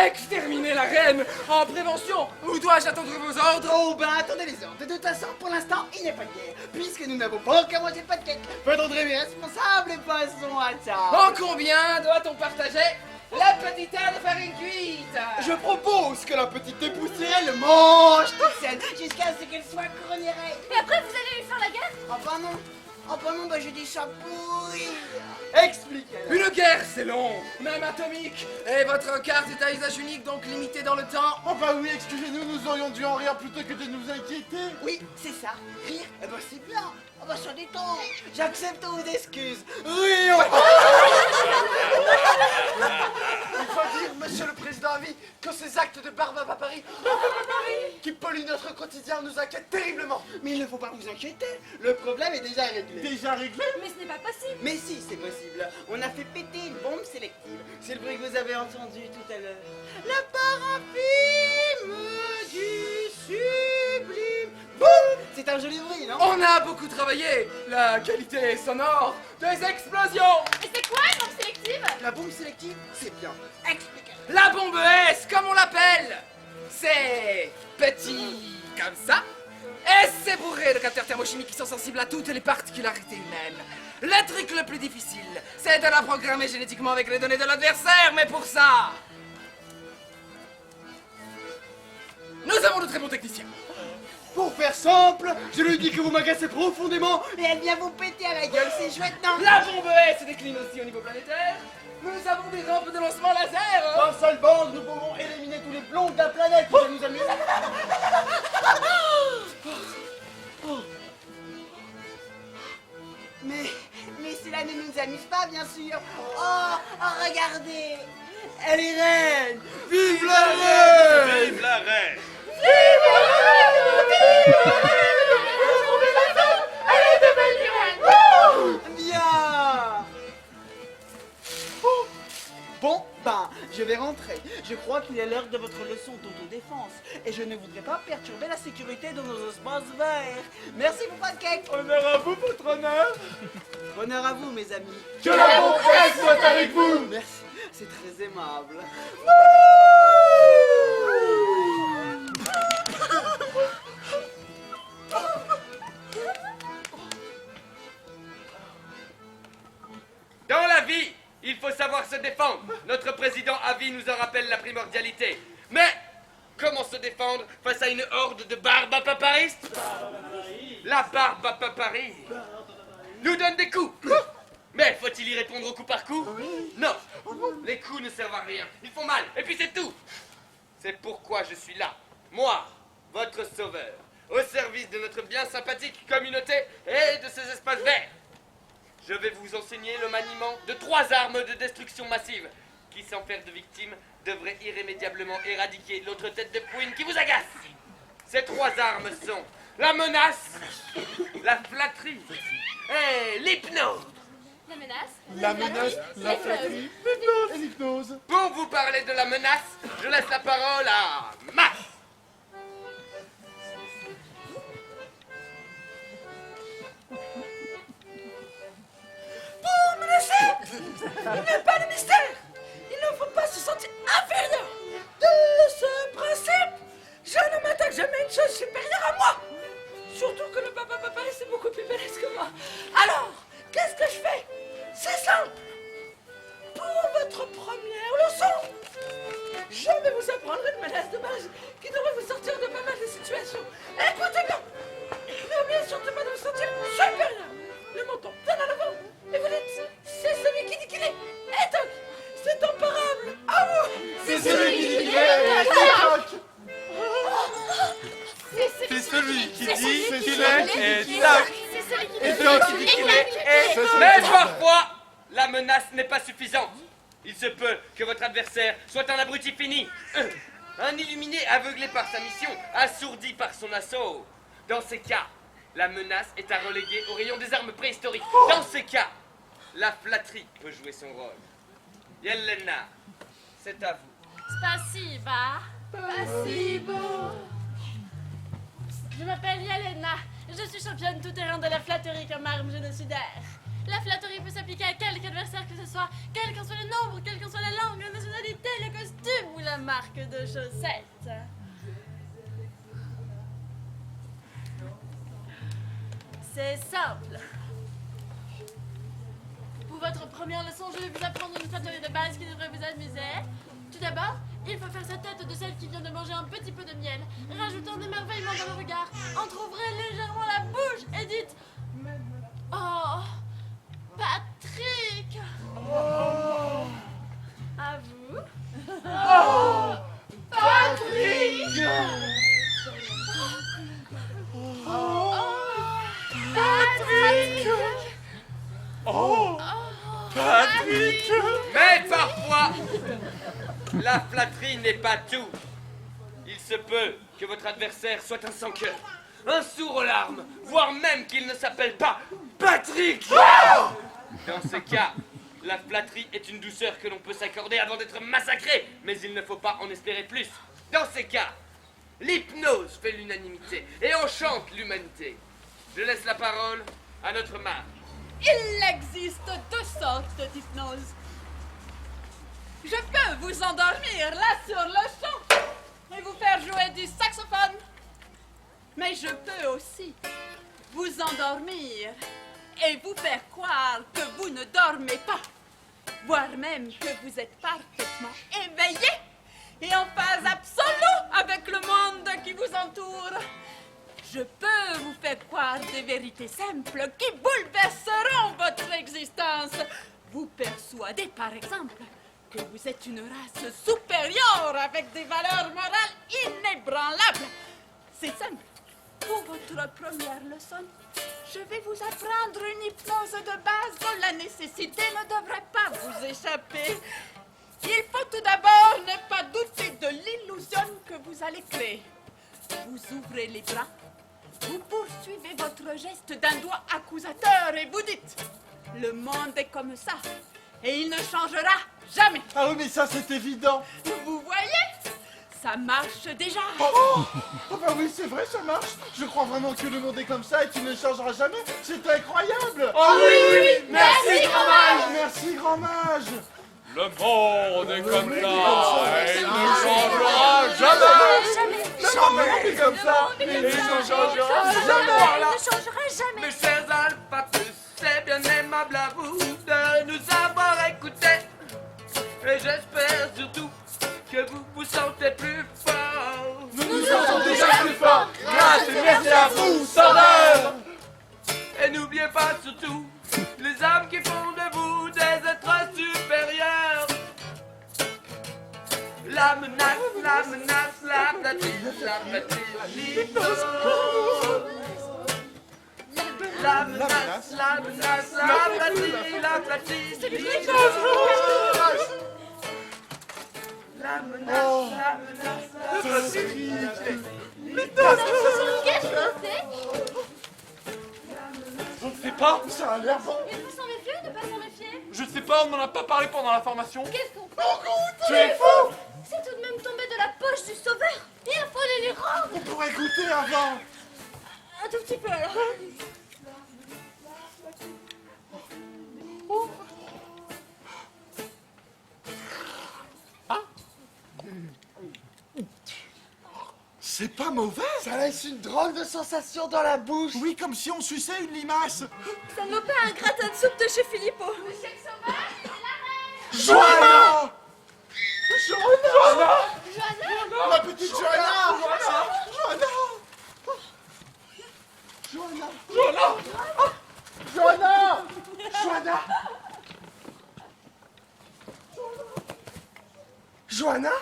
exterminer la reine en prévention ou dois-je attendre vos ordres? Oh ben attendez les ordres. De toute façon, pour l'instant, il n'y a pas de guerre. Puisque nous n'avons pas encore mangé de pancake. Faudrait mes responsables et passons à table. En combien doit-on partager la petite aire de farine cuite? Je propose que la petite dépoussiérelle mange toute seule jusqu'à ce qu'elle soit couronnée reine. Et après, vous allez lui faire la guerre? Ah bah non. Ah bah non, bah j'ai des chapeaux. Expliquez-le. Une guerre, c'est long, même atomique. Et votre carte est à usage unique, donc limitée dans le temps. Oh bah oui, excusez-nous, nous aurions dû en rire plutôt que de nous inquiéter. Oui, c'est ça. Rire, eh ben c'est bien. Ah bah ça détend. J'accepte vos excuses. Oui, Il faut dire, monsieur le président à vie, que ces actes de barbe à Paris qui polluent notre quotidien nous inquiètent terriblement. Mais il ne faut pas vous inquiéter. Le problème est déjà réglé. Déjà réglé? Mais ce n'est pas possible. Mais si, c'est possible. On a fait péter une bombe sélective. C'est le bruit que vous avez entendu tout à l'heure. La paraffine du sublime. Boum! C'est un joli bruit, non? On a beaucoup travaillé. La qualité sonore des explosions. Et c'est quoi une bombe sélective? La bombe sélective, c'est bien. Expliquez. La bombe S, comme on l'appelle. C'est petit comme ça. Et c'est bourré de capteurs thermochimiques qui sont sensibles à toutes les particularités humaines. Le truc le plus difficile, c'est de la programmer génétiquement avec les données de l'adversaire, mais pour ça... nous avons de très bons techniciens. Pour faire simple, je lui dis que vous m'agacez profondément et elle vient vous péter à la gueule, c'est chouette, non? La bombe S se décline aussi au niveau planétaire. Nous avons des rampes de lancement laser. D'un seul bande, nous pouvons éliminer tous les plombs de la planète qui va nous amuser. Mais cela ne nous amuse pas, bien sûr. Oh, regardez, elle est reine. Vive la reine! Vive la reine! Bien. Bon, ben, je vais rentrer. Je crois qu'il est l'heure de votre leçon d'autodéfense. Et je ne voudrais pas perturber la sécurité de nos espaces verts. Merci pour votre cake. Honneur à vous, votre honneur. Honneur à vous, mes amis. Que la bonne presse soit avec vous. Merci, c'est très aimable. Dans la vie, il faut savoir se défendre. Notre président à vie nous en rappelle la primordialité. Mais comment se défendre face à une horde de barbapaparistes? La barbapaparie nous donne des coups. Mais faut-il y répondre au coup par coup? Non. Les coups ne servent à rien. Ils font mal. Et puis c'est tout. C'est pourquoi je suis là. Moi, votre sauveur, au service de notre bien sympathique communauté et de ses espaces verts. je vais vous enseigner le maniement de 3 armes de destruction massive. Qui, sans faire de victime, devrait irrémédiablement éradiquer l'autre tête de Pouine qui vous agace. Ces 3 armes sont la menace, la flatterie et l'hypnose. La menace. La menace, la flatterie et l'hypnose. Pour vous parler de la menace, je laisse la parole à Max. Pour menacer, il n'y a pas de mystère. Il ne faut pas se sentir inférieur. De ce principe, je ne m'attaque jamais à une chose supérieure à moi. Surtout que le papa est beaucoup plus balèze que moi. Alors, qu'est-ce que je fais? C'est simple. Pour votre première leçon, je vais vous apprendre une menace de base qui devrait vous sortir de pas mal de situations. Écoutez bien. N'oubliez surtout pas de vous sentir supérieur. Le menton bien en avant. Et vous dites, c'est celui qui dit qu'il est. Et toc, c'est comparable à vous. C'est celui qui dit qu'il est. Et toc. C'est celui qui dit qu'il est. et toc. C'est celui qui Et celui qui dit qu'il est et... Mais parfois, la menace n'est pas suffisante. Il se peut que votre adversaire soit un abruti fini. Un illuminé aveuglé par sa mission, assourdi par son assaut. Dans ces cas, la menace est à reléguer au rayon des armes préhistoriques. Dans ces cas, la flatterie peut jouer son rôle. Yelena, c'est à vous. Spasiba. Spasibo. Je m'appelle Yelena. Je suis championne tout-terrain de la flatterie comme arme génocidaire. La flatterie peut s'appliquer à quelque adversaire que ce soit, quel qu'en soit le nombre, quelle qu'en soit la langue, la nationalité, le costume ou la marque de chaussettes. C'est simple. Pour votre première leçon, je vais vous apprendre une flatterie de base qui devrait vous amuser. Tout d'abord, il faut faire sa tête de celle qui vient de manger un petit peu de miel, rajoutant un émerveillement dans le regard, entrouvrez légèrement la bouche et dites « Oh, Patrick !» À vous. Oh, Patrick! Oh, Patrick! Oh, Patrick! Mais parfois, la flatterie n'est pas tout. Il se peut que votre adversaire soit un sans-cœur, un sourd aux larmes, voire même qu'il ne s'appelle pas Patrick. Dans ce cas, la flatterie est une douceur que l'on peut s'accorder avant d'être massacré, mais il ne faut pas en espérer plus. Dans ces cas, l'hypnose fait l'unanimité et enchante l'humanité. Je laisse la parole à notre mage. Il existe 2 sortes d'hypnose. Je peux vous endormir là sur le champ et vous faire jouer du saxophone. Mais je peux aussi vous endormir et vous faire croire que vous ne dormez pas, voire même que vous êtes parfaitement éveillé et en phase absolue avec le monde qui vous entoure. Je peux vous faire croire des vérités simples qui bouleverseront votre existence. Vous persuader, par exemple, que vous êtes une race supérieure avec des valeurs morales inébranlables. C'est simple. Pour votre première leçon, je vais vous apprendre une hypnose de base dont la nécessité ne devrait pas vous échapper. Il faut tout d'abord ne pas douter de l'illusion que vous allez créer. Vous ouvrez les bras, vous poursuivez votre geste d'un doigt accusateur et vous dites « Le monde est comme ça et il ne changera jamais ». Ah oui, mais ça c'est évident. Vous voyez ? Ça marche déjà. Oh bah oui, c'est vrai, ça marche. Je crois vraiment que le monde est comme ça et qu'il ne changera jamais. C'est incroyable. Oh oui. Merci, grand mage. Merci, grand mage. Le monde est comme ça et il ne changera jamais. Le monde est comme ça et il ne changera jamais. Ne changera jamais. Mes chers alphabets, c'est bien aimable à vous de nous avoir écoutés. Et j'espère surtout que vous vous sentez plus fort. Nous nous sentons déjà plus forts. Grâce et merci à vous, Sauveur. Et n'oubliez pas surtout les âmes qui font de vous des êtres supérieurs. La menace, la flatterie, l'hypnose. La menace, la menace, la platine. C'est lui qui La menace, la menace, la platine. Qu'est-ce que c'est? Je ne sais pas. Ça a l'air bon. Il faut s'en méfier ou ne pas s'en méfier? Je ne sais pas, on n'en a pas parlé pendant la formation. Qu'est-ce qu'on fait? Tu es fou. C'est tout de même tombé de la poche du sauveur. Il faut les lui rendre. On pourrait goûter avant. Un tout petit peu alors. C'est pas mauvais. Ça laisse une drôle de sensation dans la bouche. Oui, comme si on suçait une limace. Ça me fait un gratin de soupe de chez Filippo. Monsieur le sauveur, c'est la reine. Johanna. Johanna. Johanna. Ma petite Johanna. Johanna. Johanna. Johanna. Johanna. Johanna?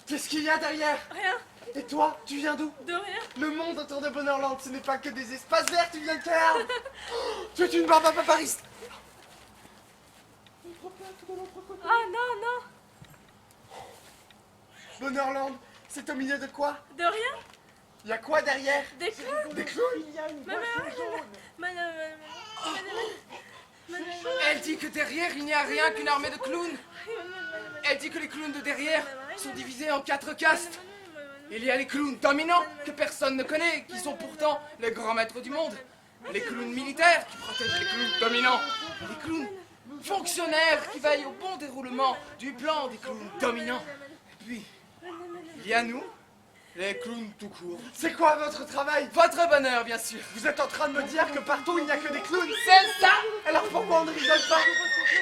Qu'est-ce qu'il y a derrière? Rien, Et toi, tu viens d'où? de rien. Le monde autour de Bonheurland, ce n'est pas que des espaces verts, tu viens de faire. Tu es une barbe à papariste. Ah non, non, Bonheurland, c'est au milieu de quoi? de rien. Il y a quoi derrière? Des clowns. Des clowns? Elle dit que derrière, il n'y a rien qu'une armée de clowns. Elle dit que les clowns de derrière sont divisés en 4 castes. Il y a les clowns dominants que personne ne connaît, qui sont pourtant les grands maîtres du monde. Les clowns militaires qui protègent les clowns dominants. Et les clowns fonctionnaires qui veillent au bon déroulement du plan des clowns dominants. Et puis, il y a nous, les clowns tout court. C'est quoi votre travail? Votre bonheur, bien sûr. Vous êtes en train de me dire que partout il n'y a que des clowns? C'est ça. Alors pourquoi on ne rigole pas?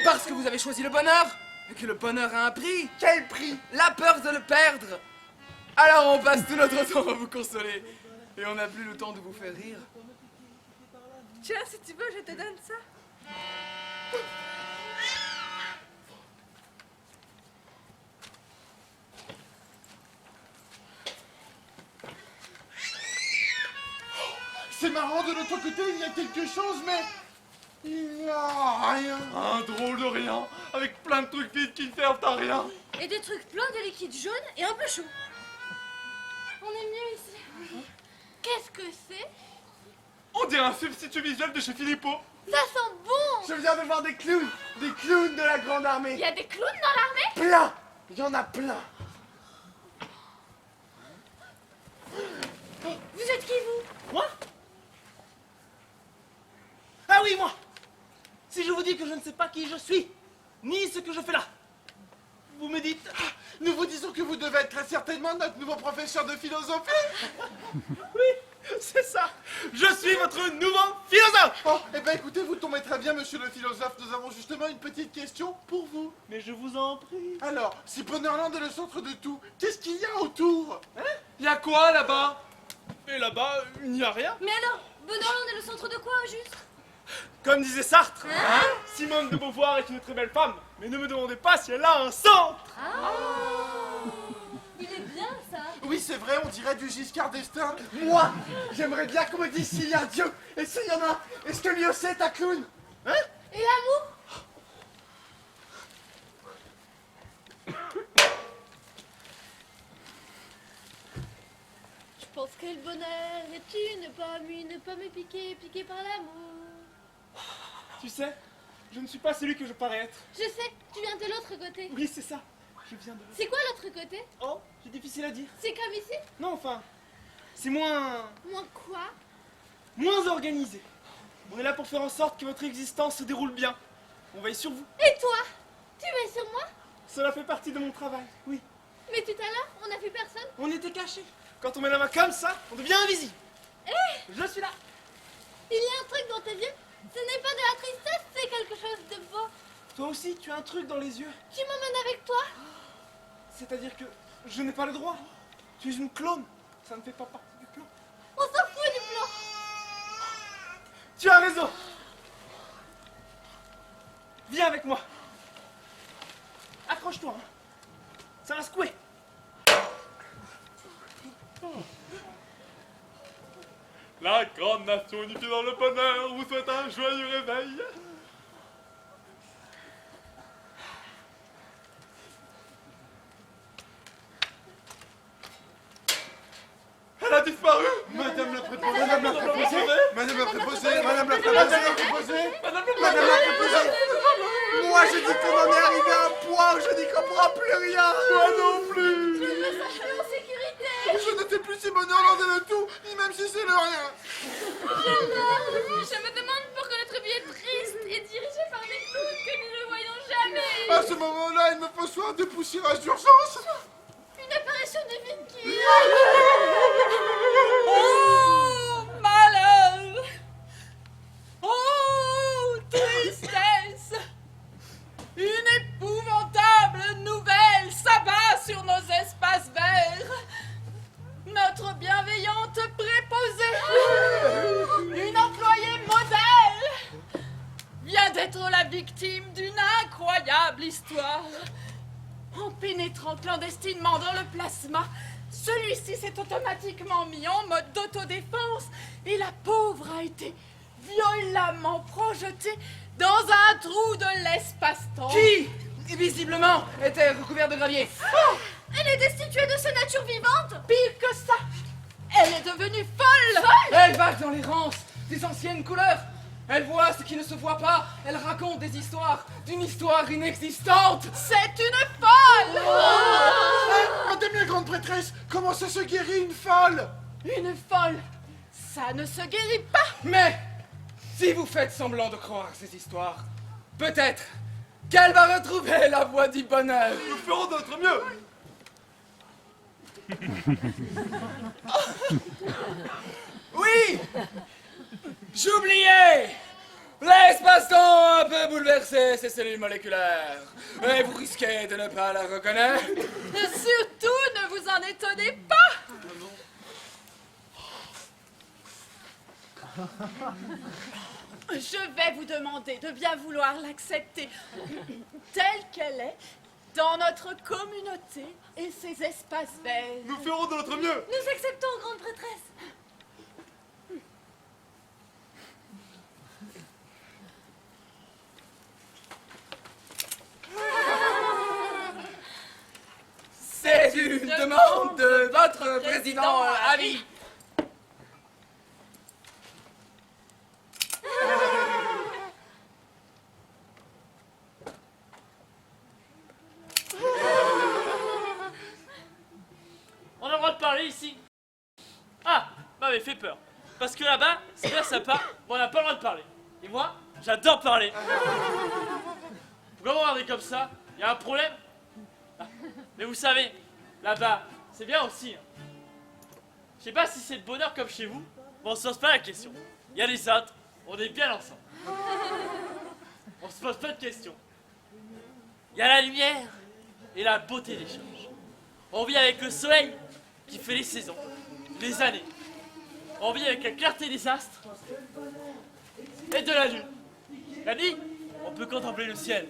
Parce que vous avez choisi le bonheur. Et que le bonheur a un prix. Quel prix? La peur de le perdre. Alors on passe tout notre temps à vous consoler. Et on n'a plus le temps de vous faire rire. Tiens, si tu veux, je te donne ça. C'est marrant, de l'autre côté, il y a quelque chose, mais... il n'y a rien. Un drôle de rien, avec plein de trucs vides qui ne servent à rien. Et des trucs pleins de liquide jaune et un peu chaud. On est mieux ici. Qu'est-ce que c'est? On dirait un substitut visuel de chez Filippo. Ça sent bon. Je viens de voir des clowns de la grande armée. Il y a des clowns dans l'armée? Plein. Il y en a plein. Vous êtes qui, vous? Moi? Ah oui, moi! Si je vous dis que je ne sais pas qui je suis, ni ce que je fais là, vous me dites... Nous vous disons que vous devez être très certainement notre nouveau professeur de philosophie. Oui, c'est ça! Je suis votre nouveau philosophe! Oh, eh ben écoutez, vous tombez très bien, monsieur le philosophe. Nous avons justement une petite question pour vous. Mais je vous en prie. Alors, si Bonheurland est le centre de tout, qu'est-ce qu'il y a autour? Y a quoi là-bas? Et là-bas, il n'y a rien. Mais alors, Bonheurland est le centre de quoi, au juste? Comme disait Sartre, Simone de Beauvoir est une très belle femme, mais ne me demandez pas si elle a un centre. Il est bien, ça. Oui, c'est vrai, on dirait du Giscard d'Estaing. Moi, j'aimerais bien qu'on me dise s'il y a Dieu. Et s'il y en a, est-ce que lui aussi est un clown? Hein? Et l'amour? Je pense que le bonheur est une pomme piquée par l'amour. Tu sais, je ne suis pas celui que je parais être. Je sais, tu viens de l'autre côté. Oui, c'est ça. Je viens de... C'est quoi l'autre côté? Oh, c'est difficile à dire. C'est comme ici? Non, enfin, c'est moins... Moins quoi? moins organisé. On est là pour faire en sorte que votre existence se déroule bien. On veille sur vous. Et toi? Tu veilles sur moi? Cela fait partie de mon travail, oui. Mais tout à l'heure, on n'a vu personne. On était cachés. Quand on met la main comme ça, on devient invisible. Je suis là. Il y a un truc dans tes yeux. Ce n'est pas de la tristesse, c'est quelque chose de beau. Toi aussi, tu as un truc dans les yeux. Tu m'emmènes avec toi? C'est-à-dire que je n'ai pas le droit. Tu es une clone. Ça ne fait pas partie du plan. On s'en fout du plan. Tu as raison. Viens avec moi. accroche-toi. Hein. Ça va secouer. La grande nation unifiée dans le bonheur vous souhaite un joyeux réveil. Elle a disparu. Madame la préposée, madame la préposée, madame la préposée, madame la préposée, madame la préposée. Moi je dis qu'on en est arrivé à un point où je n'y comprends plus rien. Moi non plus. Je me sens plus en sécurité. Je ne sais plus si bonheur en est le tout, ni même si c'est le rien. Je me demande pourquoi notre vie est triste et dirigée par des clowns que nous ne voyons jamais. À ce moment-là, il me faut soit un dépoussiérage d'urgence. Une apparition divine qui... Oh, malheur! Oh, tristesse! Une épouvantable nouvelle s'abat sur nos espaces verts. Notre bienveillante préposée, une employée modèle, vient d'être la victime d'une incroyable histoire. En pénétrant clandestinement dans le plasma, celui-ci s'est automatiquement mis en mode d'autodéfense et la pauvre a été violemment projetée dans un trou de l'espace-temps. Qui, visiblement, était recouvert de gravier. Oh, elle est destituée de sa nature vivante. Pire que ça, elle est devenue folle. Elle vague dans l'errance des anciennes couleurs. Elle voit ce qui ne se voit pas. Elle raconte des histoires d'une histoire inexistante. C'est une folle. Madame la grande prêtresse, comment ça se guérit une folle? Une folle, ça ne se guérit pas. Mais, si vous faites semblant de croire ces histoires, peut-être qu'elle va retrouver la voie du bonheur. Nous ferons de notre mieux. Oui! J'oubliais! L'espace-temps a un peu bouleversé ses cellules moléculaires. Et vous risquez de ne pas la reconnaître. Surtout, ne vous en étonnez pas. Je vais vous demander de bien vouloir l'accepter telle qu'elle est dans notre communauté et ses espaces verts. Nous ferons de notre mieux. Nous acceptons, grande prêtresse. C'est une demande de votre président à vie. On a le droit de parler ici. Ah, m'avait fait peur. Parce que là-bas, c'est bien sympa, mais on n'a pas le droit de parler. Et moi, j'adore parler. Pourquoi vous regardez comme ça? Il y a un problème? Ah, mais vous savez, là-bas, c'est bien aussi. Hein. Je sais pas si c'est le bonheur comme chez vous, mais on se pose pas la question. Il y a les autres, on est bien ensemble. On se pose pas de questions. Il y a la lumière et la beauté des choses. On vit avec le soleil qui fait les saisons, les années. On vit avec la clarté des astres et de la lune. La nuit, on peut contempler le ciel.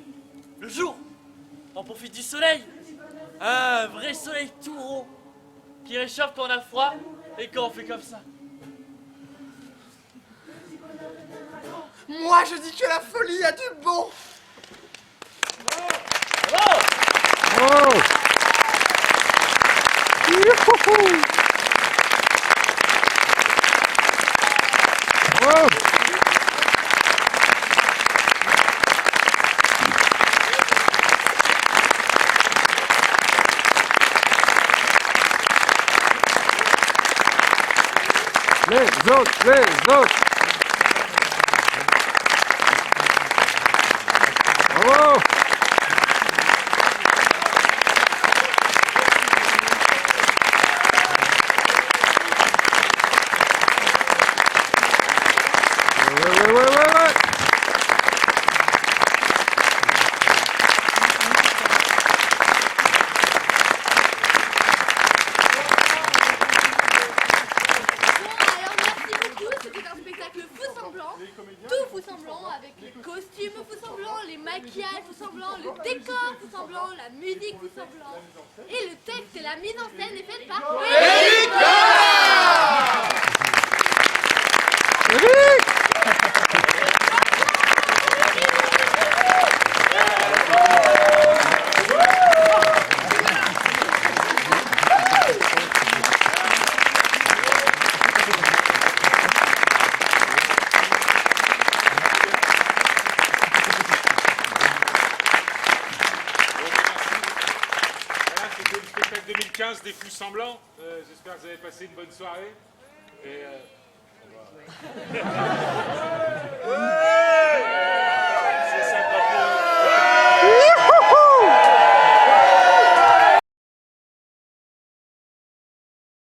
Le jour, on profite du soleil. Un vrai soleil tout rond qui réchauffe quand on a froid et quand on fait comme ça. Moi je dis que la folie a du bon. Oh! Youhou! Oh! Les autres, les autres! Bravo! Ouais. C'était un spectacle semblant. Et le texte et la mise en scène est faite par des fous semblants. J'espère que vous avez passé une bonne soirée. Et